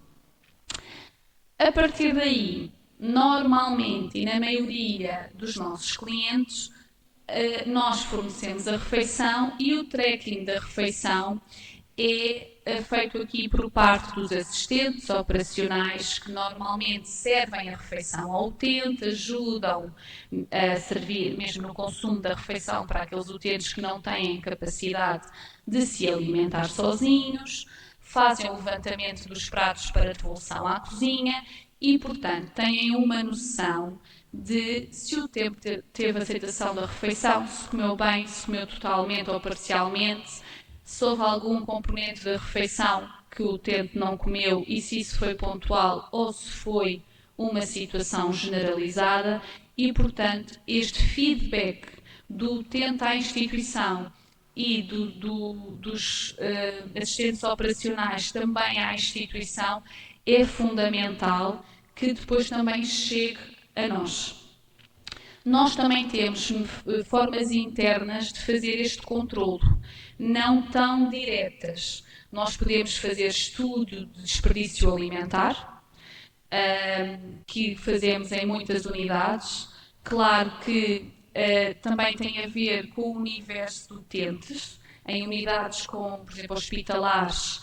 A partir daí, normalmente e na maioria dos nossos clientes, nós fornecemos a refeição e o tracking da refeição é feito aqui por parte dos assistentes operacionais que normalmente servem a refeição ao utente, ajudam a servir mesmo no consumo da refeição para aqueles utentes que não têm capacidade de se alimentar sozinhos, fazem o levantamento dos pratos para devolução à cozinha e, portanto, têm uma noção de se o tempo teve aceitação da refeição, se comeu bem, se comeu totalmente ou parcialmente, se houve algum componente da refeição que o utente não comeu e se isso foi pontual ou se foi uma situação generalizada e, portanto, este feedback do utente à instituição e dos assistentes operacionais também à instituição é fundamental que depois também chegue a nós. Nós também temos formas internas de fazer este controlo, não tão diretas. Nós podemos fazer estudo de desperdício alimentar, que fazemos em muitas unidades. Claro que também tem a ver com o universo de utentes. Em unidades como, por exemplo, hospitalares,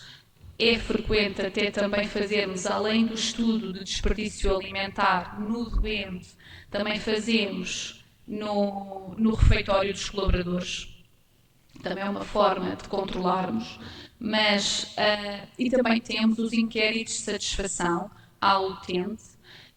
é frequente até também fazermos, além do estudo de desperdício alimentar no doente, também fazemos no refeitório dos colaboradores. Também é uma forma de controlarmos, mas e também temos os inquéritos de satisfação ao utente,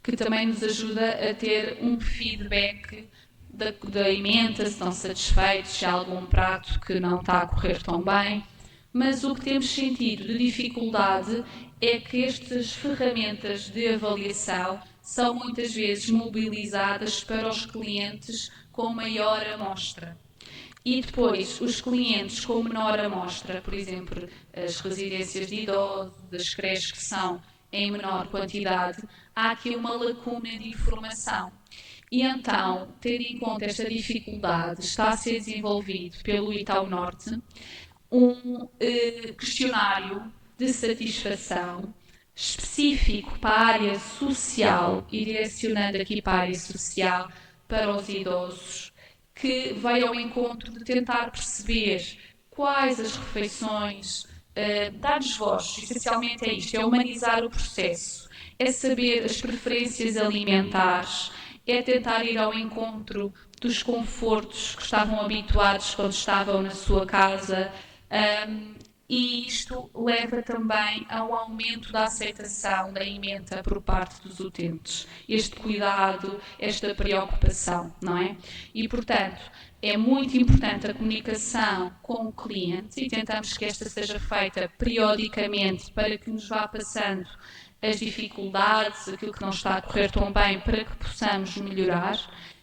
que também nos ajuda a ter um feedback da emenda, se estão satisfeitos, se há algum prato que não está a correr tão bem. Mas o que temos sentido de dificuldade é que estas ferramentas de avaliação são muitas vezes mobilizadas para os clientes com maior amostra. E depois, os clientes com menor amostra, por exemplo, as residências de idosos, as creches que são em menor quantidade, há aqui uma lacuna de informação. E então, tendo em conta esta dificuldade, está a ser desenvolvido pelo Itaú Norte um questionário de satisfação específico para a área social e direcionando aqui para a área social para os idosos, que vai ao encontro de tentar perceber quais as refeições, dar-lhes voz, essencialmente é isto, é humanizar o processo, é saber as preferências alimentares, é tentar ir ao encontro dos confortos que estavam habituados quando estavam na sua casa, e isto leva também ao aumento da aceitação da emenda por parte dos utentes. Este cuidado, esta preocupação, não é? E, portanto, é muito importante a comunicação com o cliente e tentamos que esta seja feita periodicamente para que nos vá passando as dificuldades, aquilo que não está a correr tão bem, para que possamos melhorar,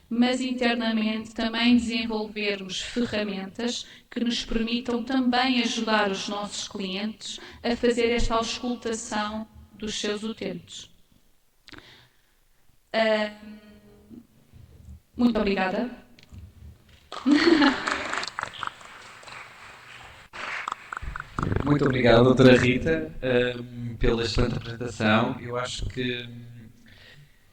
mas internamente também desenvolvermos ferramentas que nos permitam também ajudar os nossos clientes a fazer esta auscultação dos seus utentes. Muito obrigada. Muito obrigado, doutora Rita, pela excelente apresentação. Eu acho que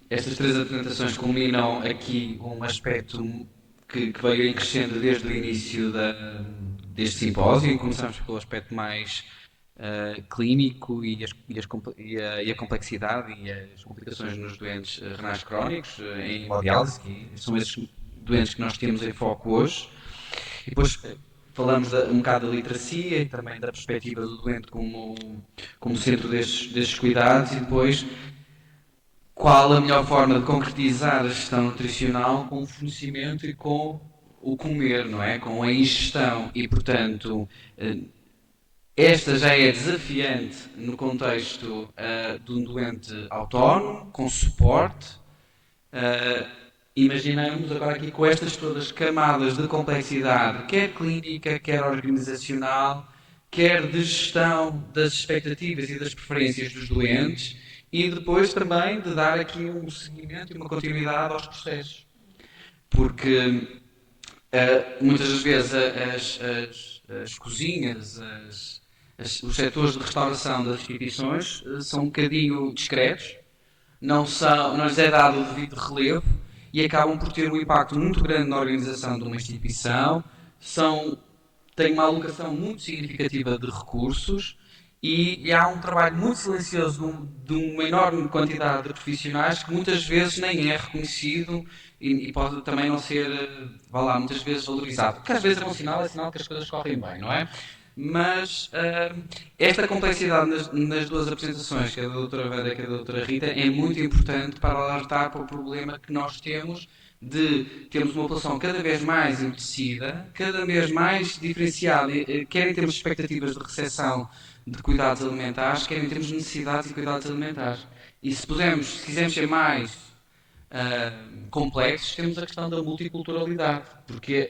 estas três apresentações culminam aqui um aspecto que veio em crescendo desde o início deste simpósio. Começamos pelo aspecto mais clínico e a complexidade e as complicações nos doentes renais crónicos em hemodiálise, que são esses doentes que nós temos em foco hoje. E depois falamos um bocado da literacia e também da perspectiva do doente como centro destes cuidados, e depois qual a melhor forma de concretizar a gestão nutricional com o fornecimento e com o comer, não é? Com a ingestão. E, portanto, esta já é desafiante no contexto de um doente autónomo, com suporte. Imaginamos agora aqui com estas todas camadas de complexidade, quer clínica, quer organizacional, quer de gestão das expectativas e das preferências dos doentes, e depois também de dar aqui um seguimento e uma continuidade aos processos. Porque muitas das vezes as cozinhas, os setores de restauração das instituições são um bocadinho discretos, não lhes é dado o devido relevo e acabam por ter um impacto muito grande na organização de uma instituição, têm uma alocação muito significativa de recursos e há um trabalho muito silencioso de uma enorme quantidade de profissionais que muitas vezes nem é reconhecido e pode também não ser, muitas vezes valorizado. Porque às vezes é sinal que as coisas correm bem, não é? Mas esta complexidade nas duas apresentações, que é da doutora Wanda e que é da doutora Rita, é muito importante para alertar para o problema que nós temos de termos uma população cada vez mais envelhecida, cada vez mais diferenciada, quer em termos de expectativas de recepção de cuidados alimentares, quer em termos de necessidades de cuidados alimentares. E se quisermos ser mais complexos, temos a questão da multiculturalidade, porque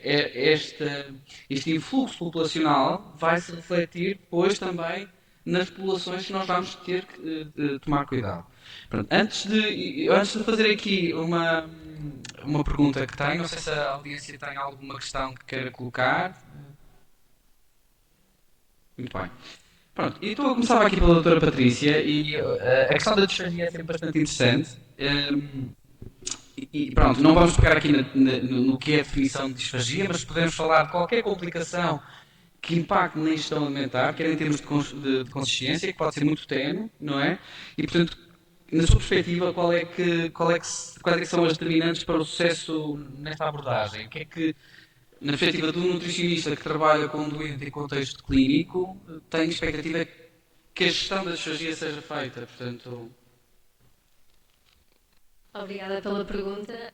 este influxo populacional vai se refletir depois também nas populações que nós vamos ter que tomar cuidado. Pronto, antes de fazer aqui uma pergunta que tenho, não sei se a audiência tem alguma questão que queira colocar. Muito bem. Pronto, e então eu começava aqui pela doutora Patrícia, e a questão da disfagia é sempre bastante interessante. E pronto, não vamos pegar aqui no que é a definição de disfagia, mas podemos falar de qualquer complicação que impacte na ingestão alimentar, quer em termos de consistência, que pode ser muito ténue, não é? E, portanto, na sua perspectiva, quais é que são as determinantes para o sucesso nesta abordagem? O que é que, na perspectiva do nutricionista que trabalha com um doente em contexto clínico, tem expectativa que a gestão da disfagia seja feita? Portanto, Obrigada pela pergunta.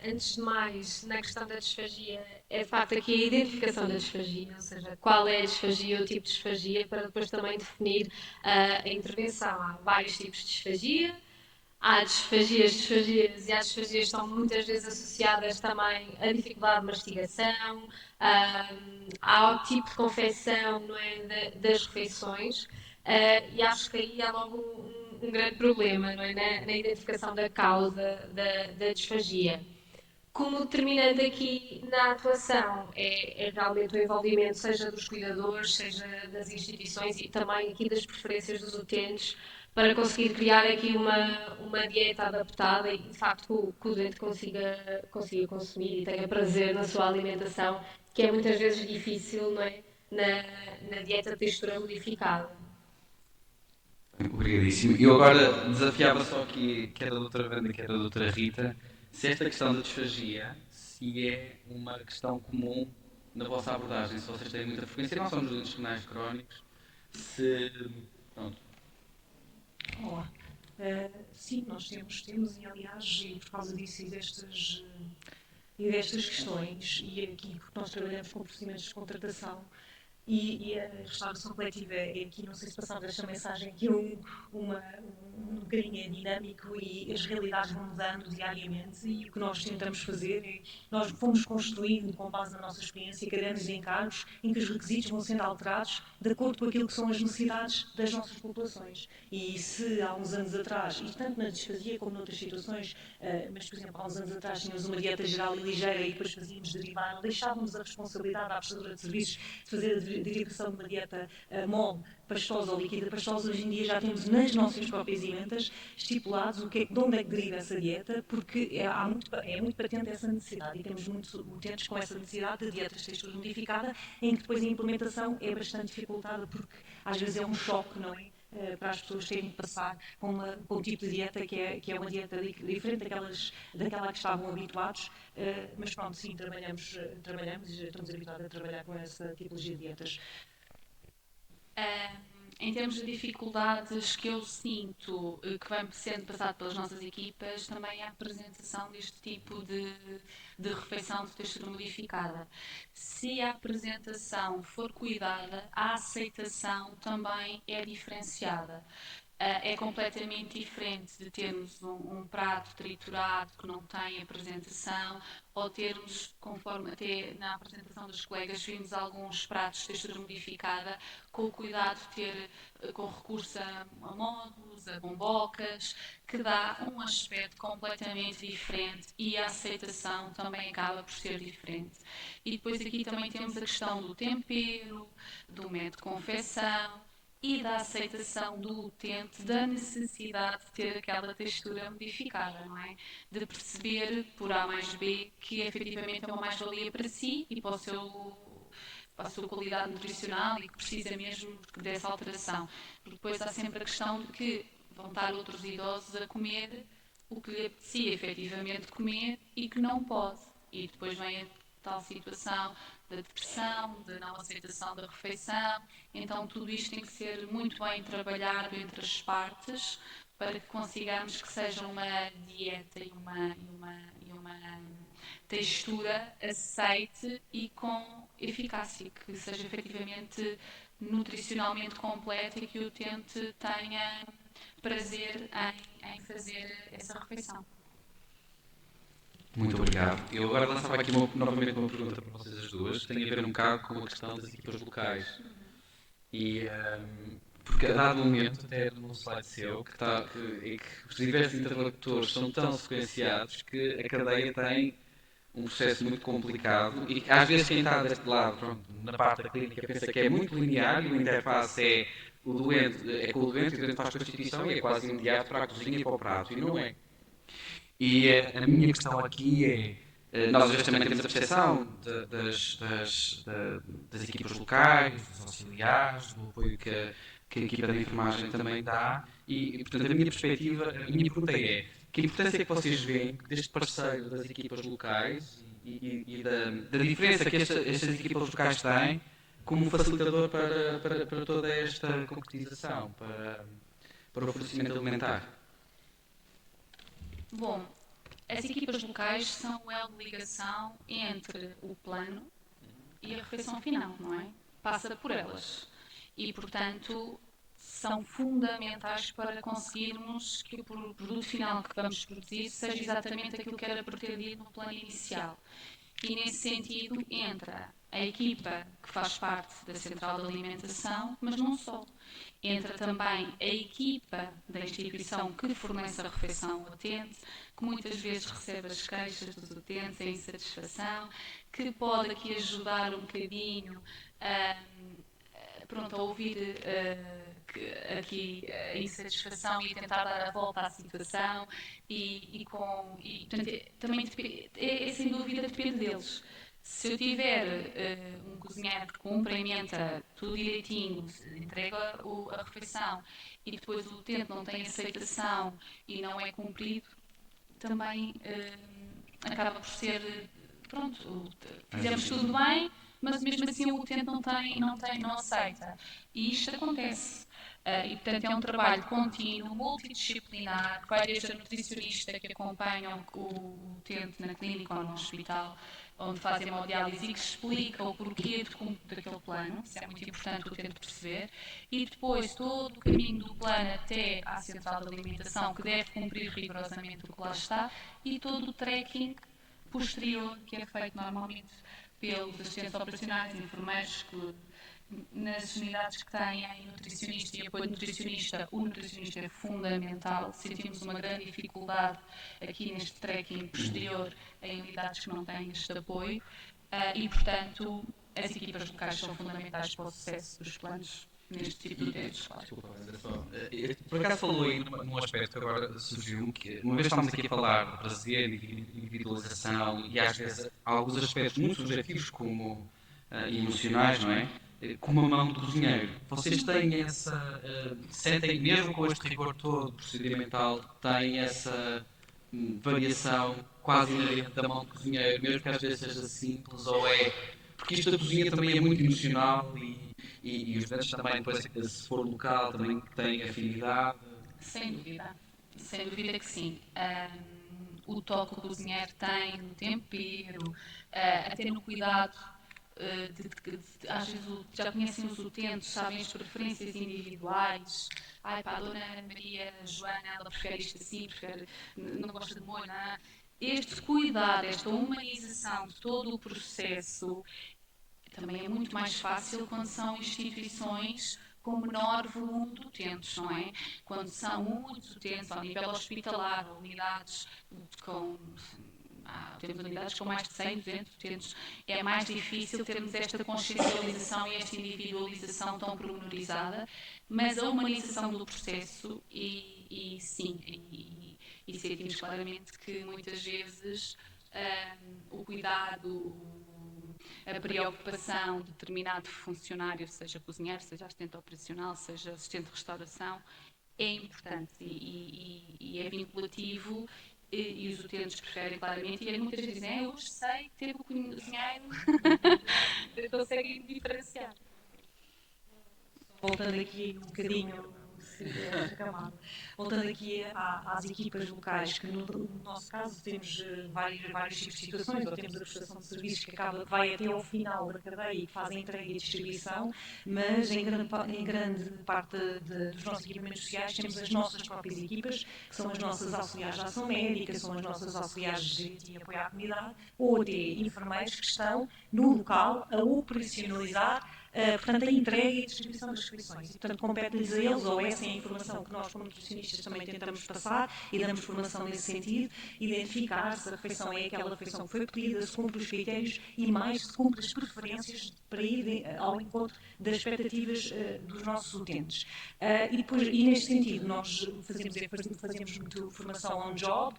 Antes de mais, na questão da disfagia, é de facto aqui a identificação da disfagia, ou seja, qual é a disfagia, o tipo de disfagia, para depois também definir a intervenção. Há vários tipos de disfagia. Há disfagias, e as disfagias estão muitas vezes associadas também à dificuldade de mastigação, ao tipo de confecção, não é, das refeições, e acho que aí há logo um grande problema, não é, na identificação da causa da disfagia. Como determinante aqui na atuação é realmente o envolvimento, seja dos cuidadores, seja das instituições e também aqui das preferências dos utentes, para conseguir criar aqui uma dieta adaptada e, de facto, que o doente consiga consumir e tenha prazer na sua alimentação, que é muitas vezes difícil, não é? Na dieta de textura modificada. obrigadíssimo. Eu agora desafiava só aqui, quer a doutora Wanda, quer a doutora Rita, se esta questão da disfagia, se é uma questão comum na vossa abordagem, se vocês têm muita frequência, não só nos doentes renais crónicos, se... Pronto. Olá. Sim, nós temos e aliás, e por causa disso e destas questões, e aqui porque nós trabalhamos com procedimentos de contratação e a restauração coletiva é aqui, não sei se passamos esta mensagem, que um bocadinho é dinâmico e as realidades vão mudando diariamente e o que nós tentamos fazer é, nós fomos construindo com base na nossa experiência cadernos de encargos em que os requisitos vão sendo alterados de acordo com aquilo que são as necessidades das nossas populações. E se há uns anos atrás, e tanto na disfasia como noutras situações, mas por exemplo há uns anos atrás tínhamos uma dieta geral e ligeira e depois fazíamos derivar, deixávamos a responsabilidade à prestadora de serviços de fazer a derivação de uma dieta mole, pastosa ou líquida pastosa. Hoje em dia já temos nas nossas próprias emendas estipulados de onde é que deriva essa dieta, porque é muito patente essa necessidade e temos muitos utentes com essa necessidade de dietas de textura modificada, em que depois a implementação é bastante dificultada, porque às vezes é um choque, não é? Para as pessoas terem de passar com um tipo de dieta que é uma dieta diferente daquela que estavam habituados, mas pronto, sim, trabalhamos e estamos habituados a trabalhar com essa tipologia de dietas. Em termos de dificuldades que eu sinto que vai sendo passado pelas nossas equipas, também é a apresentação deste tipo de refeição de textura modificada. Se a apresentação for cuidada, a aceitação também é diferenciada. É completamente diferente de termos um prato triturado que não tem apresentação, ou termos, conforme até na apresentação dos colegas, vimos alguns pratos de textura modificada com o cuidado de ter, com recurso a módulos, a bombocas, que dá um aspecto completamente diferente e a aceitação também acaba por ser diferente. E depois aqui também temos a questão do tempero, do método de confecção, e da aceitação do utente da necessidade de ter aquela textura modificada, não é? De perceber por A mais B que efetivamente é uma mais-valia para si e para a sua qualidade nutricional e que precisa mesmo dessa alteração. Porque depois há sempre a questão de que vão estar outros idosos a comer o que lhe apetecia efetivamente comer e que não pode. E depois vem a tal situação da depressão, da não aceitação da refeição. Então tudo isto tem que ser muito bem trabalhado entre as partes para que consigamos que seja uma dieta e uma textura aceite e com eficácia, que seja efetivamente nutricionalmente completa e que o utente tenha prazer em fazer essa refeição. Muito obrigado. Eu agora lançava aqui novamente uma pergunta para vocês as duas, que tem a ver um bocado com a questão das equipas locais. E, porque a dado momento, até num slide seu, que os diversos interlocutores são tão sequenciados que a cadeia tem um processo muito complicado e às vezes quem está deste lado, pronto, na parte da clínica, pensa que é muito linear e o interface é com o doente e o doente faz constituição e é quase imediato para a cozinha e para o prato, e não é. E a minha questão aqui é, Nós às vezes também temos a percepção das equipas locais, dos auxiliares, do apoio que a equipa de enfermagem também dá portanto, a minha perspectiva, a minha pergunta é que importância é que vocês veem deste parceiro das equipas locais da diferença que estas equipas locais têm como facilitador para toda esta concretização, para o fornecimento alimentar? Bom, as equipas locais são o elo de ligação entre o plano e a refeição final, não é? Passa por elas. E, portanto, são fundamentais para conseguirmos que o produto final que vamos produzir seja exatamente aquilo que era pretendido no plano inicial. E, nesse sentido, entra a equipa que faz parte da central de alimentação, mas não só. Entra também a equipa da instituição que fornece a refeição ao utente, que muitas vezes recebe as queixas dos utentes, a insatisfação, que pode aqui ajudar um bocadinho a ouvir aqui a insatisfação e tentar dar a volta à situação portanto, também sem dúvida depende deles. Se eu tiver um cozinheiro que cumpre a emenda tudo direitinho, entrega a refeição e depois o utente não tem aceitação e não é cumprido, também acaba por ser, pronto, fizemos tudo bem, mas mesmo assim o utente não aceita. E isto acontece. E, portanto, é um trabalho contínuo, multidisciplinar, que vai desde a nutricionista que acompanha o utente na clínica ou no hospital, onde fazem hemodiálise e que explica o porquê daquele plano, isso é muito importante o utente perceber, e depois todo o caminho do plano até à central de alimentação, que deve cumprir rigorosamente o que lá está, e todo o tracking posterior, que é feito normalmente pelos assistentes operacionais, enfermeiros, que nas unidades que têm nutricionista e apoio nutricionista, o nutricionista é fundamental. Sentimos uma grande dificuldade aqui neste tracking posterior em unidades que não têm este apoio e, portanto, as equipas locais são fundamentais para o sucesso dos planos neste tipo de utentes. Por acaso falou aí num aspecto que agora surgiu, que uma vez estamos aqui a falar de prazer e de individualização e às vezes há alguns aspectos muito subjetivos como emocionais, não é? Como a mão do cozinheiro. Vocês têm sentem mesmo com este rigor todo procedimental, têm essa variação quase inerente da mão do cozinheiro, mesmo que às vezes seja simples, ou é... Porque isto da cozinha também é muito emocional e os doentes também, depois, se for local, também têm afinidade. Sem dúvida que sim. O toque que o cozinheiro tem no tempero, até no cuidado, às vezes já conhecem os utentes, sabem as preferências individuais. Ai pá, a Dona Maria Joana, ela prefere isto assim, não gosta de molho, não. Este cuidado, esta humanização de todo o processo também é muito mais fácil quando são instituições com menor volume de utentes, não é? Quando são muitos utentes ao nível hospitalar, ou unidades temos unidades com mais de 100, 200 utentes, é mais difícil termos esta consciencialização e esta individualização tão pormenorizada, mas a humanização do processo e sentimos claramente que muitas vezes o cuidado, a preocupação de determinado funcionário, seja cozinheiro, seja assistente operacional, seja assistente de restauração, é importante e é vinculativo e os utentes preferem claramente e muitas vezes dizem, eu hoje sei que ter o cozinheiro conseguem diferenciar. Voltando aqui um bocadinho, voltando aqui às equipas locais, que no nosso caso temos vários tipos de situações, ou temos a prestação de serviços que vai até ao final da cadeia e que fazem entrega e distribuição, mas em grande parte dos nossos equipamentos sociais temos as nossas próprias equipas, que são as nossas auxiliares de ação médica, são as nossas auxiliares de apoio à comunidade, ou até enfermeiros que estão no local a operacionalizar portanto, a entrega e a distribuição das refeições. E, portanto, compete-lhes a eles, ou essa é a informação que nós, como nutricionistas, também tentamos passar e damos formação nesse sentido, identificar se a refeição é aquela refeição que foi pedida, se cumpre os critérios e mais se cumpre as preferências para ir ao encontro das expectativas dos nossos utentes. E neste sentido, nós fazemos muito formação on-job,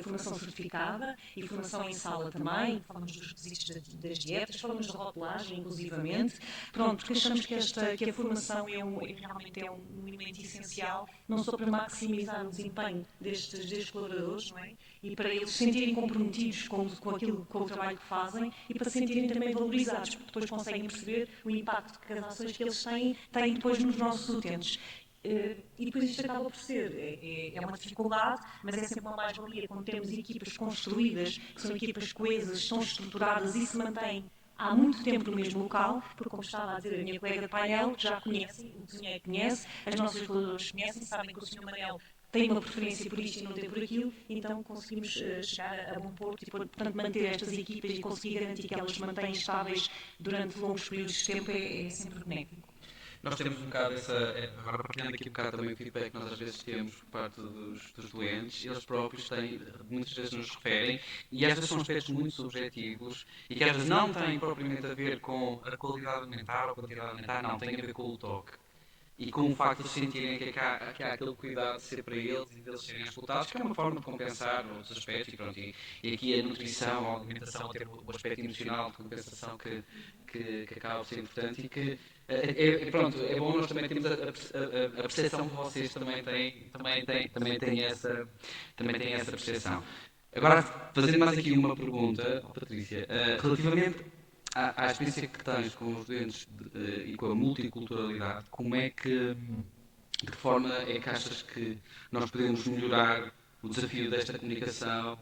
formação certificada e formação em sala também, falamos dos requisitos das dietas, falamos de rotulagem, inclusivamente, pronto, porque achamos que a formação realmente é um elemento essencial, não só para maximizar o desempenho destes colaboradores, não é? E para eles se sentirem comprometidos com o trabalho que fazem e para se sentirem também valorizados, porque depois conseguem perceber o impacto que as ações que eles têm depois nos nossos utentes. E depois isto acaba por ser, uma dificuldade, mas é sempre uma mais-valia quando temos equipas construídas, que são equipas coesas, estão estruturadas e se mantêm há muito tempo no mesmo local, porque como estava a dizer a minha colega de painel, já conhecem, o Sr. conhece, as nossas colaboradoras conhecem, sabem que o Sr. Manel tem uma preferência por isto e não tem por aquilo, então conseguimos chegar a bom porto e, portanto, manter estas equipas e conseguir garantir que elas se mantêm estáveis durante longos períodos de tempo é sempre benéfico. Nós temos um bocado agora partilhando aqui um bocado também o feedback que nós às vezes temos por parte dos doentes, eles próprios têm, muitas vezes nos referem, e às vezes são aspectos muito subjetivos e que às vezes não têm propriamente a ver com a qualidade alimentar ou a quantidade alimentar, não, têm a ver com o toque. E com o facto de sentirem que há aquele cuidado de ser para eles e deles serem escutados, que é uma forma de compensar outros aspectos. E, pronto, e aqui a nutrição, a alimentação, ter o aspecto emocional de compensação que acaba por ser importante e que pronto, é bom nós também termos a percepção que vocês também têm essa percepção. Agora, fazendo mais aqui uma pergunta, Patrícia, relativamente à experiência que tens com os doentes e com a multiculturalidade, de que forma é que achas que nós podemos melhorar o desafio desta comunicação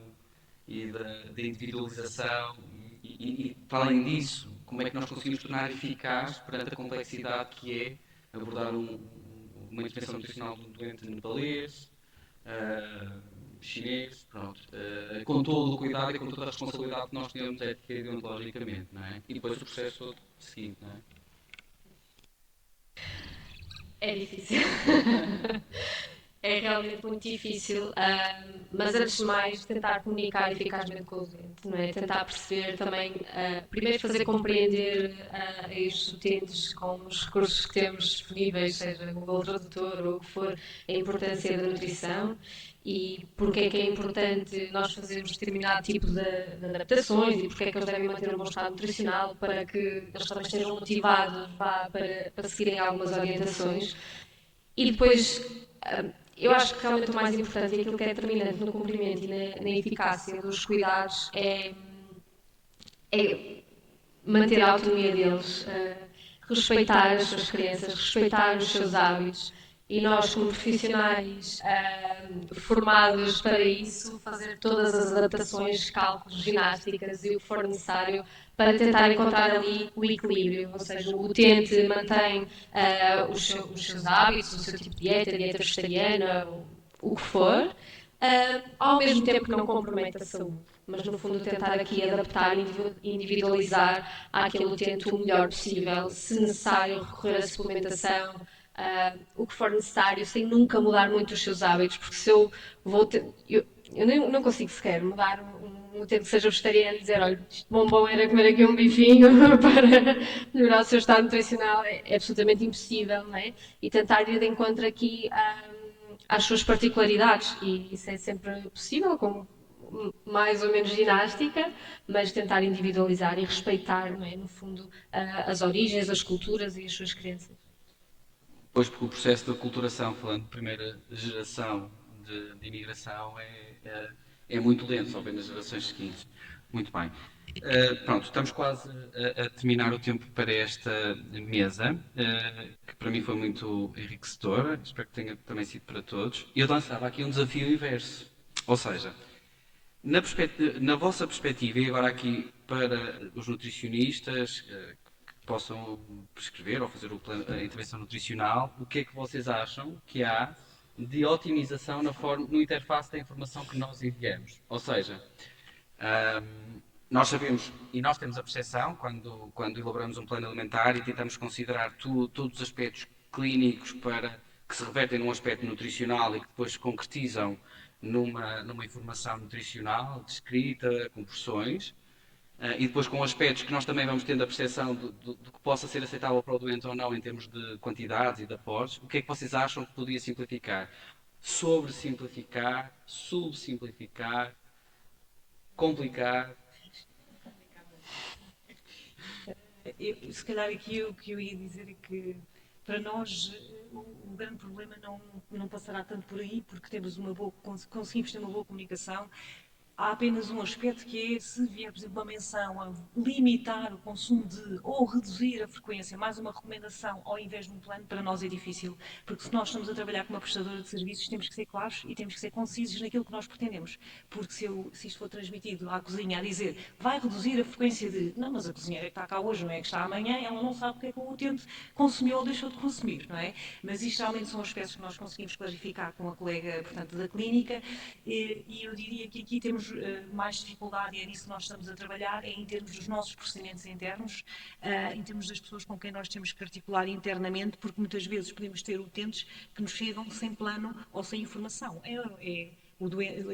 e da individualização e, para além disso, como é que nós conseguimos tornar eficaz perante a complexidade que é abordar uma intervenção nutricional de um doente nepalês, chinês, pronto, com todo o cuidado e com toda a responsabilidade que nós temos ética e deontologicamente, não é? E depois o processo todo seguinte, não é? É difícil. É realmente muito difícil, mas antes de mais tentar comunicar eficazmente com o doente, não é? Tentar perceber também, primeiro fazer compreender a estes utentes com os recursos que temos disponíveis, seja o Google Tradutor ou o que for, a importância da nutrição e porque é que é importante nós fazermos determinado tipo de adaptações e porque é que eles devem manter um bom estado nutricional para que eles também estejam motivados para seguirem algumas orientações. E depois, eu acho que realmente o mais importante e aquilo que é determinante no cumprimento e na eficácia dos cuidados é manter a autonomia deles, respeitar as suas crenças, respeitar os seus hábitos e nós, como profissionais formados para isso, fazer todas as adaptações, cálculos, ginásticas e o que for necessário para tentar encontrar ali o equilíbrio, ou seja, o utente mantém os seus hábitos, o seu tipo de dieta vegetariana, o que for, ao mesmo tempo que não compromete a saúde, mas no fundo tentar aqui adaptar e individualizar àquele utente o melhor possível, se necessário recorrer à suplementação, o que for necessário, sem nunca mudar muito os seus hábitos, porque se eu vou ter... Eu não consigo sequer mudar um utente que seja vegetariano e dizer, olha, isto bom era comer aqui um bifinho para melhorar o seu estado nutricional, é absolutamente impossível, não é? E tentar ir de encontro aqui às suas particularidades, e isso é sempre possível, com mais ou menos ginástica, mas tentar individualizar e respeitar, não é? No fundo, as origens, as culturas e as suas crenças. Pois, porque o processo de aculturação, falando de primeira geração de imigração, é muito lento, só bem nas gerações seguintes. Muito bem. Pronto, estamos quase a terminar o tempo para esta mesa, que para mim foi muito enriquecedora, espero que tenha também sido para todos. E eu lançava aqui um desafio inverso, ou seja, na vossa perspectiva, e agora aqui para os nutricionistas que possam prescrever ou fazer a intervenção nutricional, o que é que vocês acham que há de otimização no interface da informação que nós enviamos? Ou seja, nós sabemos e nós temos a percepção, quando elaboramos um plano alimentar e tentamos considerar todos os aspectos clínicos que se revertem num aspecto nutricional e que depois se concretizam numa informação nutricional, descrita, com porções, e depois com aspectos que nós também vamos tendo a percepção do que possa ser aceitável para o doente ou não em termos de quantidades e de aportes, o que é que vocês acham que poderia simplificar? sobressimplificar, subsimplificar, complicar. Se calhar aqui o que eu ia dizer é que para nós o grande problema não passará tanto por aí, porque temos conseguimos ter uma boa comunicação. Há apenas um aspecto que é, se vier, por exemplo, uma menção a limitar o consumo ou reduzir a frequência, mais uma recomendação ao invés de um plano, para nós é difícil. Porque se nós estamos a trabalhar com uma prestadora de serviços, temos que ser claros e temos que ser concisos naquilo que nós pretendemos. Porque se isto for transmitido à cozinha a dizer vai reduzir a frequência de não, mas a cozinheira que está cá hoje não é que está amanhã, ela não sabe o que é que o utente consumiu ou deixou de consumir, não é? Mas isto realmente são aspectos que nós conseguimos clarificar com a colega, portanto, da clínica e eu diria que aqui temos mais dificuldade, e é nisso que nós estamos a trabalhar, é em termos dos nossos procedimentos internos, em termos das pessoas com quem nós temos que articular internamente, porque muitas vezes podemos ter utentes que nos chegam sem plano ou sem informação.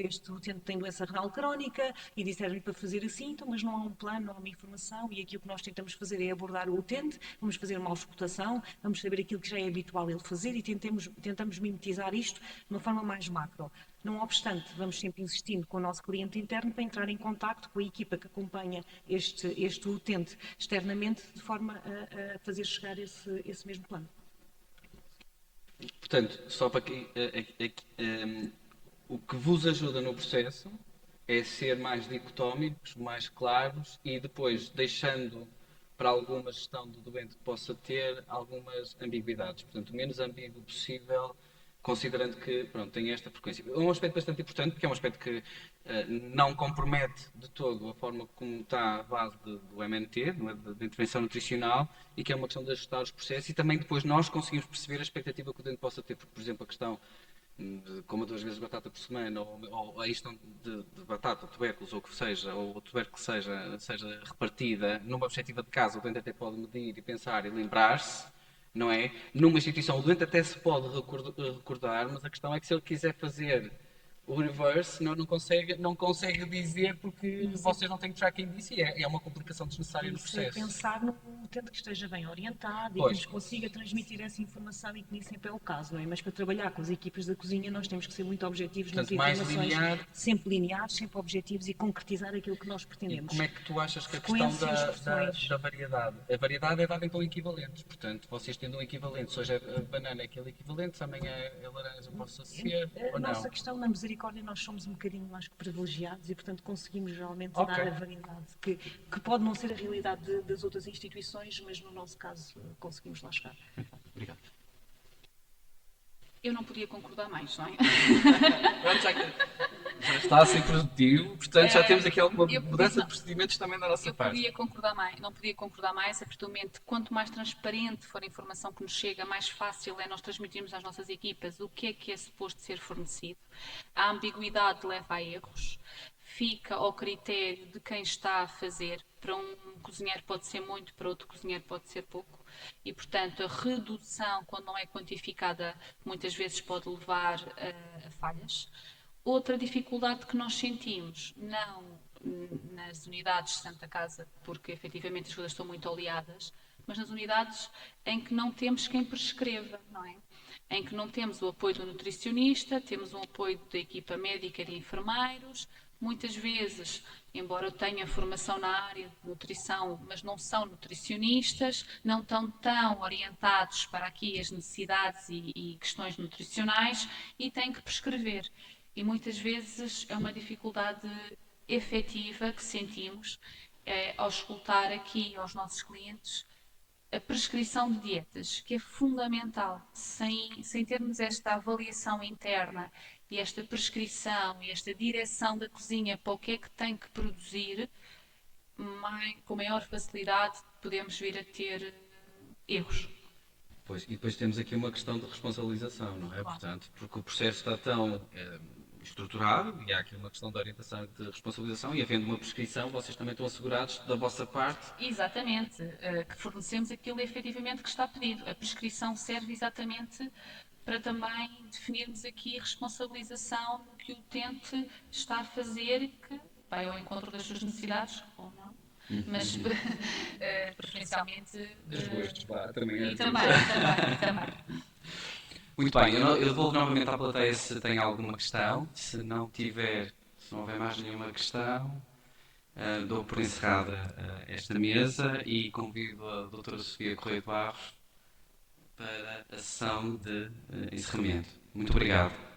Este utente tem doença renal crónica e disseram-lhe para fazer assim, então, mas não há um plano, não há uma informação, e aqui o que nós tentamos fazer é abordar o utente, vamos fazer uma auscultação, vamos saber aquilo que já é habitual ele fazer e tentamos mimetizar isto de uma forma mais macro. Não obstante, vamos sempre insistindo com o nosso cliente interno para entrar em contacto com a equipa que acompanha este utente externamente, de forma a fazer chegar esse mesmo plano. Portanto, só para que o que vos ajuda no processo é ser mais dicotómicos, mais claros e depois deixando para alguma gestão do doente que possa ter algumas ambiguidades. Portanto, o menos ambíguo possível, considerando que pronto, tem esta frequência. É um aspecto bastante importante, porque é um aspecto que não compromete de todo a forma como está a base do MNT, da intervenção nutricional, e que é uma questão de ajustar os processos e também depois nós conseguimos perceber a expectativa que o doente possa ter, porque, por exemplo, a questão de coma 2 vezes batata por semana, ou a questão de batata, tubérculos, ou o que seja, ou o tubérculo seja repartida numa perspectiva de casa, o doente até pode medir e pensar e lembrar-se, não é? Numa instituição, o doente até se pode recordar, mas a questão é que se ele quiser fazer o reverse, não consegue dizer porque vocês não têm tracking disso e é uma complicação desnecessária no Isso é processo. pensar no utente que esteja bem orientado e que Pois. nos consiga transmitir essa informação e que nem sempre é o caso, não é? Mas para trabalhar com as equipas da cozinha nós temos que ser muito objetivos nas Portanto, mais informações, linear. sempre lineares, sempre objetivos e concretizar aquilo que nós E pretendemos. como é que tu achas que a questão Frequências, expressões. da variedade? A variedade é dada então equivalentes. Portanto, vocês tendo um equivalente, se hoje a banana é aquele equivalente, se amanhã a laranja possa ser A ou não? nossa questão na misericórdia, nós somos um bocadinho mais que privilegiados e, portanto, conseguimos realmente Ok. dar a variedade, que pode não ser a realidade das outras instituições, mas no nosso caso conseguimos lá chegar. Obrigado. Eu não podia concordar mais, não é? Pronto, já está a ser produtivo, portanto já temos aqui alguma eu mudança podia- de procedimentos também da nossa Eu parte. podia concordar mais, não podia concordar mais, a partir do momento, quanto mais transparente for a informação que nos chega, mais fácil é nós transmitirmos às nossas equipas o que é suposto ser fornecido. A ambiguidade leva a erros, fica ao critério de quem está a fazer. Para um cozinheiro pode ser muito, para outro cozinheiro pode ser pouco. E, portanto, a redução, quando não é quantificada, muitas vezes pode levar a falhas. Outra dificuldade que nós sentimos, não nas unidades de Santa Casa, porque efetivamente as coisas estão muito oleadas, mas nas unidades em que não temos quem prescreva, não é? Em que não temos o apoio do nutricionista, temos um apoio da equipa médica e de enfermeiros. Muitas vezes, embora eu tenha formação na área de nutrição, mas não são nutricionistas, não estão tão orientados para aqui as necessidades e questões nutricionais e têm que prescrever. E muitas vezes é uma dificuldade efetiva que sentimos ao escutar aqui aos nossos clientes a prescrição de dietas, que é fundamental. Sem termos esta avaliação interna e esta prescrição e esta direção da cozinha para o que é que tem que produzir, com maior facilidade podemos vir a ter erros. Pois, e depois temos aqui uma questão de responsabilização, não é? Claro. Portanto, porque o processo está tão estruturado e há aqui uma questão de orientação e de responsabilização e havendo uma prescrição, vocês também estão assegurados da vossa parte. Exatamente, que fornecemos aquilo efetivamente que está pedido. A prescrição serve exatamente para também definirmos aqui a responsabilização do que o utente está a fazer e que vai ao encontro das suas necessidades, ou não, mas preferencialmente... Dos gostos, vá, também é. E também. Muito bem, eu devolvo novamente à plateia se tem alguma questão. Se não tiver, se não houver mais nenhuma questão, dou por encerrada esta mesa e convido a doutora Sofia Correia de Barros para a sessão de encerramento. Muito obrigado.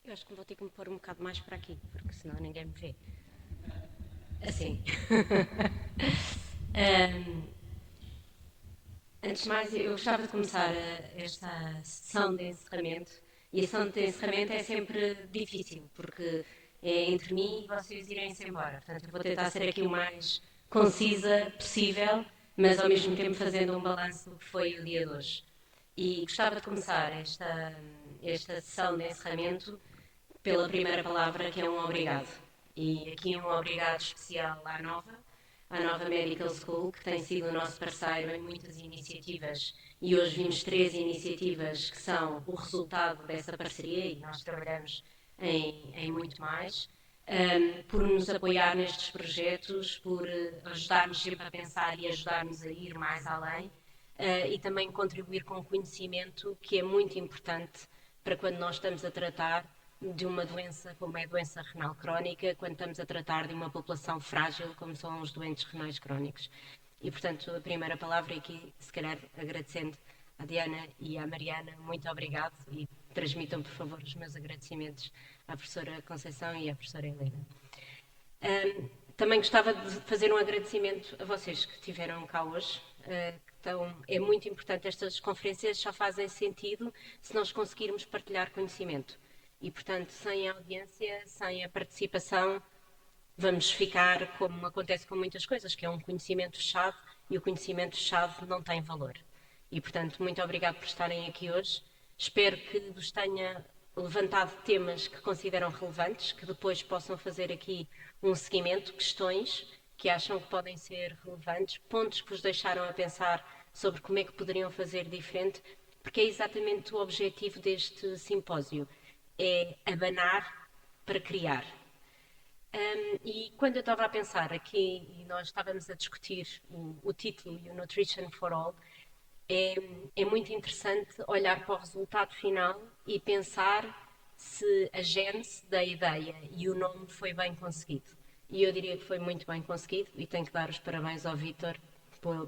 Eu acho que vou ter que me pôr um bocado mais para aqui, porque senão ninguém me vê. Assim. Antes de mais, eu gostava de começar esta sessão de encerramento. E a sessão de encerramento é sempre difícil, porque é entre mim e vocês irem-se embora. Portanto, eu vou tentar ser aqui o mais concisa possível, mas ao mesmo tempo fazendo um balanço do que foi o dia de hoje. E gostava de começar esta sessão de encerramento pela primeira palavra, que é um obrigado. E aqui um obrigado especial à Nova Medical School, que tem sido o nosso parceiro em muitas iniciativas. E hoje vimos 3 iniciativas que são o resultado dessa parceria, e nós trabalhamos em muito mais, por nos apoiar nestes projetos, por ajudar-nos sempre a pensar e ajudar-nos a ir mais além, e também contribuir com conhecimento, que é muito importante para quando nós estamos a tratar de uma doença como é a doença renal crónica, quando estamos a tratar de uma população frágil como são os doentes renais crónicos. E, portanto, a primeira palavra aqui, se calhar agradecendo à Diana e à Mariana, muito obrigado, e transmitam, por favor, os meus agradecimentos à professora Conceição e à professora Helena. Também gostava de fazer um agradecimento a vocês que estiveram cá hoje. Então, é muito importante, estas conferências só fazem sentido se nós conseguirmos partilhar conhecimento. E, portanto, sem a audiência, sem a participação, vamos ficar como acontece com muitas coisas, que é um conhecimento-chave, e o conhecimento-chave não tem valor. E, portanto, muito obrigado por estarem aqui hoje. Espero que vos tenha levantado temas que consideram relevantes, que depois possam fazer aqui um seguimento, questões que acham que podem ser relevantes, pontos que vos deixaram a pensar sobre como é que poderiam fazer diferente, porque é exatamente o objetivo deste simpósio. É abanar para criar. E quando eu estava a pensar aqui, e nós estávamos a discutir o título e o Nutrition for All, é muito interessante olhar para o resultado final e pensar se a gênese da ideia e o nome foi bem conseguido. E eu diria que foi muito bem conseguido, e tenho que dar os parabéns ao Vítor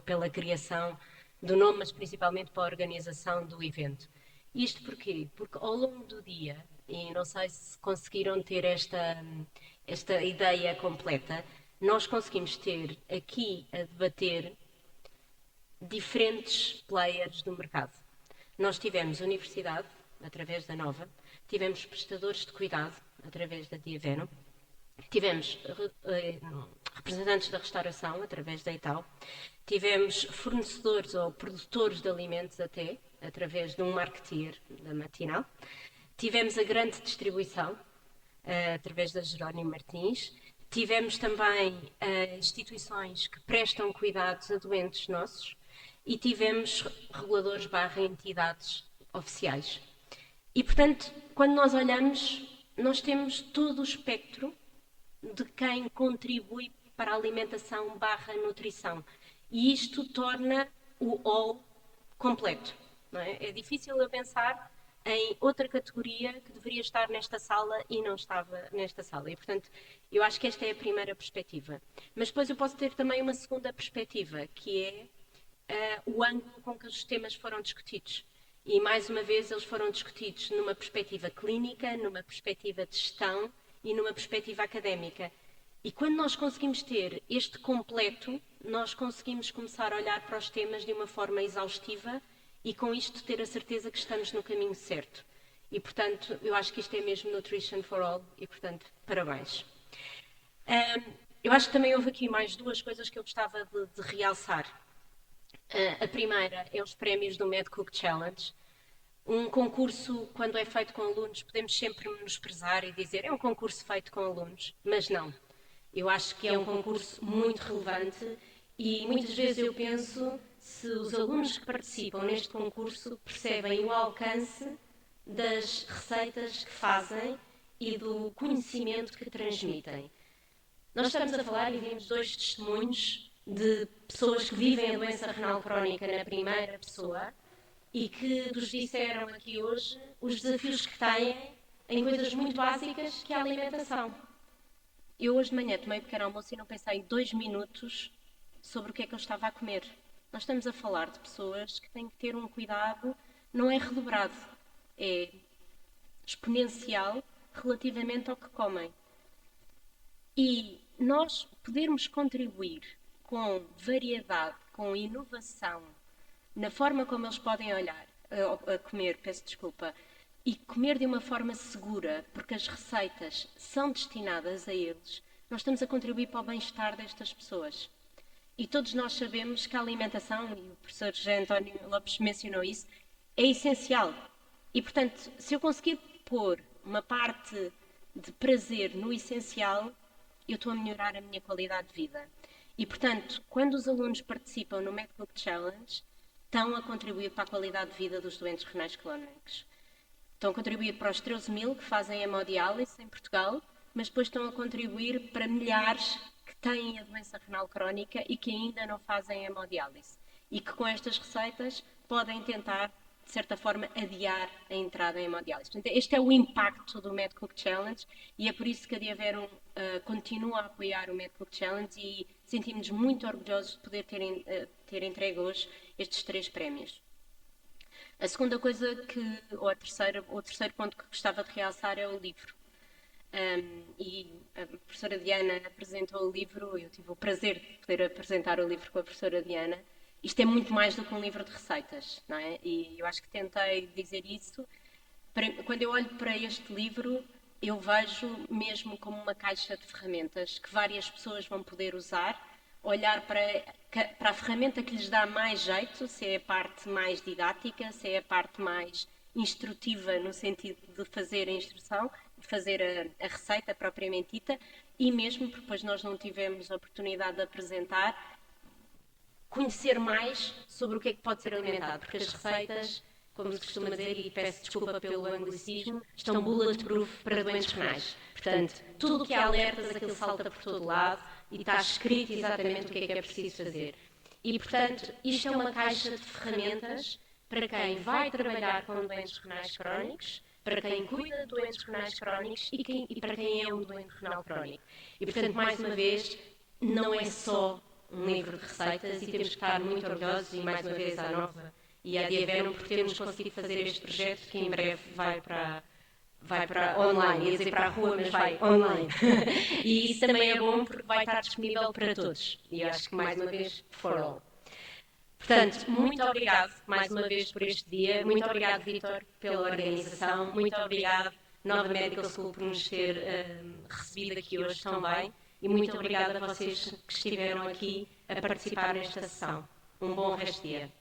pela criação do nome, mas principalmente pela organização do evento. Isto porquê? Porque ao longo do dia, e não sei se conseguiram ter esta ideia completa, nós conseguimos ter aqui a debater diferentes players do mercado. Nós tivemos universidade, através da Nova, tivemos prestadores de cuidado, através da Diaveno, tivemos representantes da restauração, através da Ital, tivemos fornecedores ou produtores de alimentos até, através de um marketeer da Matinal. Tivemos a grande distribuição, através da Jerónimo Martins. Tivemos também instituições que prestam cuidados a doentes nossos. E tivemos reguladores / entidades oficiais. E, portanto, quando nós olhamos, nós temos todo o espectro de quem contribui para a alimentação / nutrição. E isto torna o all completo. Não é? É difícil eu pensar em outra categoria que deveria estar nesta sala e não estava nesta sala. E, portanto, eu acho que esta é a primeira perspectiva. Mas depois eu posso ter também uma segunda perspectiva, que é o ângulo com que os temas foram discutidos. E, mais uma vez, eles foram discutidos numa perspectiva clínica, numa perspectiva de gestão e numa perspectiva académica. E quando nós conseguimos ter este completo, nós conseguimos começar a olhar para os temas de uma forma exaustiva e com isto ter a certeza que estamos no caminho certo. E, portanto, eu acho que isto é mesmo Nutrition for All e, portanto, parabéns. Eu acho que também houve aqui mais 2 coisas que eu gostava de realçar. A primeira é os prémios do Mad Cook Challenge. Um concurso, quando é feito com alunos, podemos sempre menosprezar e dizer é um concurso feito com alunos, mas não. Eu acho que é um concurso muito relevante e muitas vezes eu penso se os alunos que participam neste concurso percebem o alcance das receitas que fazem e do conhecimento que transmitem. Nós estamos a falar e vimos 2 testemunhos de pessoas que vivem a doença renal crónica na primeira pessoa e que nos disseram aqui hoje os desafios que têm em coisas muito básicas que é a alimentação. Eu hoje de manhã tomei um pequeno almoço e não pensei 2 minutos sobre o que é que eu estava a comer. Nós estamos a falar de pessoas que têm que ter um cuidado, não é redobrado, é exponencial relativamente ao que comem. E nós podermos contribuir com variedade, com inovação, na forma como eles podem olhar, a comer, peço desculpa, e comer de uma forma segura, porque as receitas são destinadas a eles, nós estamos a contribuir para o bem-estar destas pessoas. E todos nós sabemos que a alimentação, e o professor José António Lopes mencionou isso, é essencial. E, portanto, se eu conseguir pôr uma parte de prazer no essencial, eu estou a melhorar a minha qualidade de vida. E, portanto, quando os alunos participam no MedCook Challenge, estão a contribuir para a qualidade de vida dos doentes renais crónicos. Estão a contribuir para os 13.000 que fazem hemodiálise em Portugal, mas depois estão a contribuir para milhares que têm a doença renal crónica e que ainda não fazem hemodiálise. E que com estas receitas podem tentar, de certa forma, adiar a entrada em hemodiálise. Portanto, este é o impacto do MedCook Challenge e é por isso que a Diaverum continua a apoiar o MedCook Challenge e sentimos-nos muito orgulhosos de poder ter entregue hoje estes 3 prémios. A segunda coisa ou o terceiro ponto que gostava de realçar é o livro. E a professora Diana apresentou o livro, eu tive o prazer de poder apresentar o livro com a professora Diana. Isto é muito mais do que um livro de receitas, não é? E eu acho que tentei dizer isso. Quando eu olho para este livro, eu vejo mesmo como uma caixa de ferramentas que várias pessoas vão poder usar, olhar para a ferramenta que lhes dá mais jeito, se é a parte mais didática, se é a parte mais instrutiva no sentido de fazer a instrução, de fazer a receita propriamente dita, e mesmo porque depois nós não tivemos a oportunidade de apresentar, conhecer mais sobre o que é que pode ser alimentado, porque as receitas, como se costuma dizer, e peço desculpa pelo anglicismo, estão bulletproof para doentes renais. Portanto, tudo o que há alertas, aquilo salta por todo lado e está escrito exatamente o que é preciso fazer. E, portanto, isto é uma caixa de ferramentas para quem vai trabalhar com doentes renais crónicos, para quem cuida de doentes renais crónicos e para quem é um doente renal crónico. E, portanto, mais uma vez, não é só um livro de receitas e temos que estar muito orgulhosos e, mais uma vez, à Nova e à Diaverum por termos conseguido fazer este projeto que em breve vai para online, ia dizer para a rua, mas vai online. E isso também é bom porque vai estar disponível para todos. E acho que, mais uma vez, for all. Portanto, muito obrigado mais uma vez por este dia. Muito obrigado, Vítor, pela organização. Muito obrigado, Nova Medical School, por nos ter recebido aqui hoje tão bem. E muito obrigada a vocês que estiveram aqui a participar nesta sessão. Um bom resto de dia.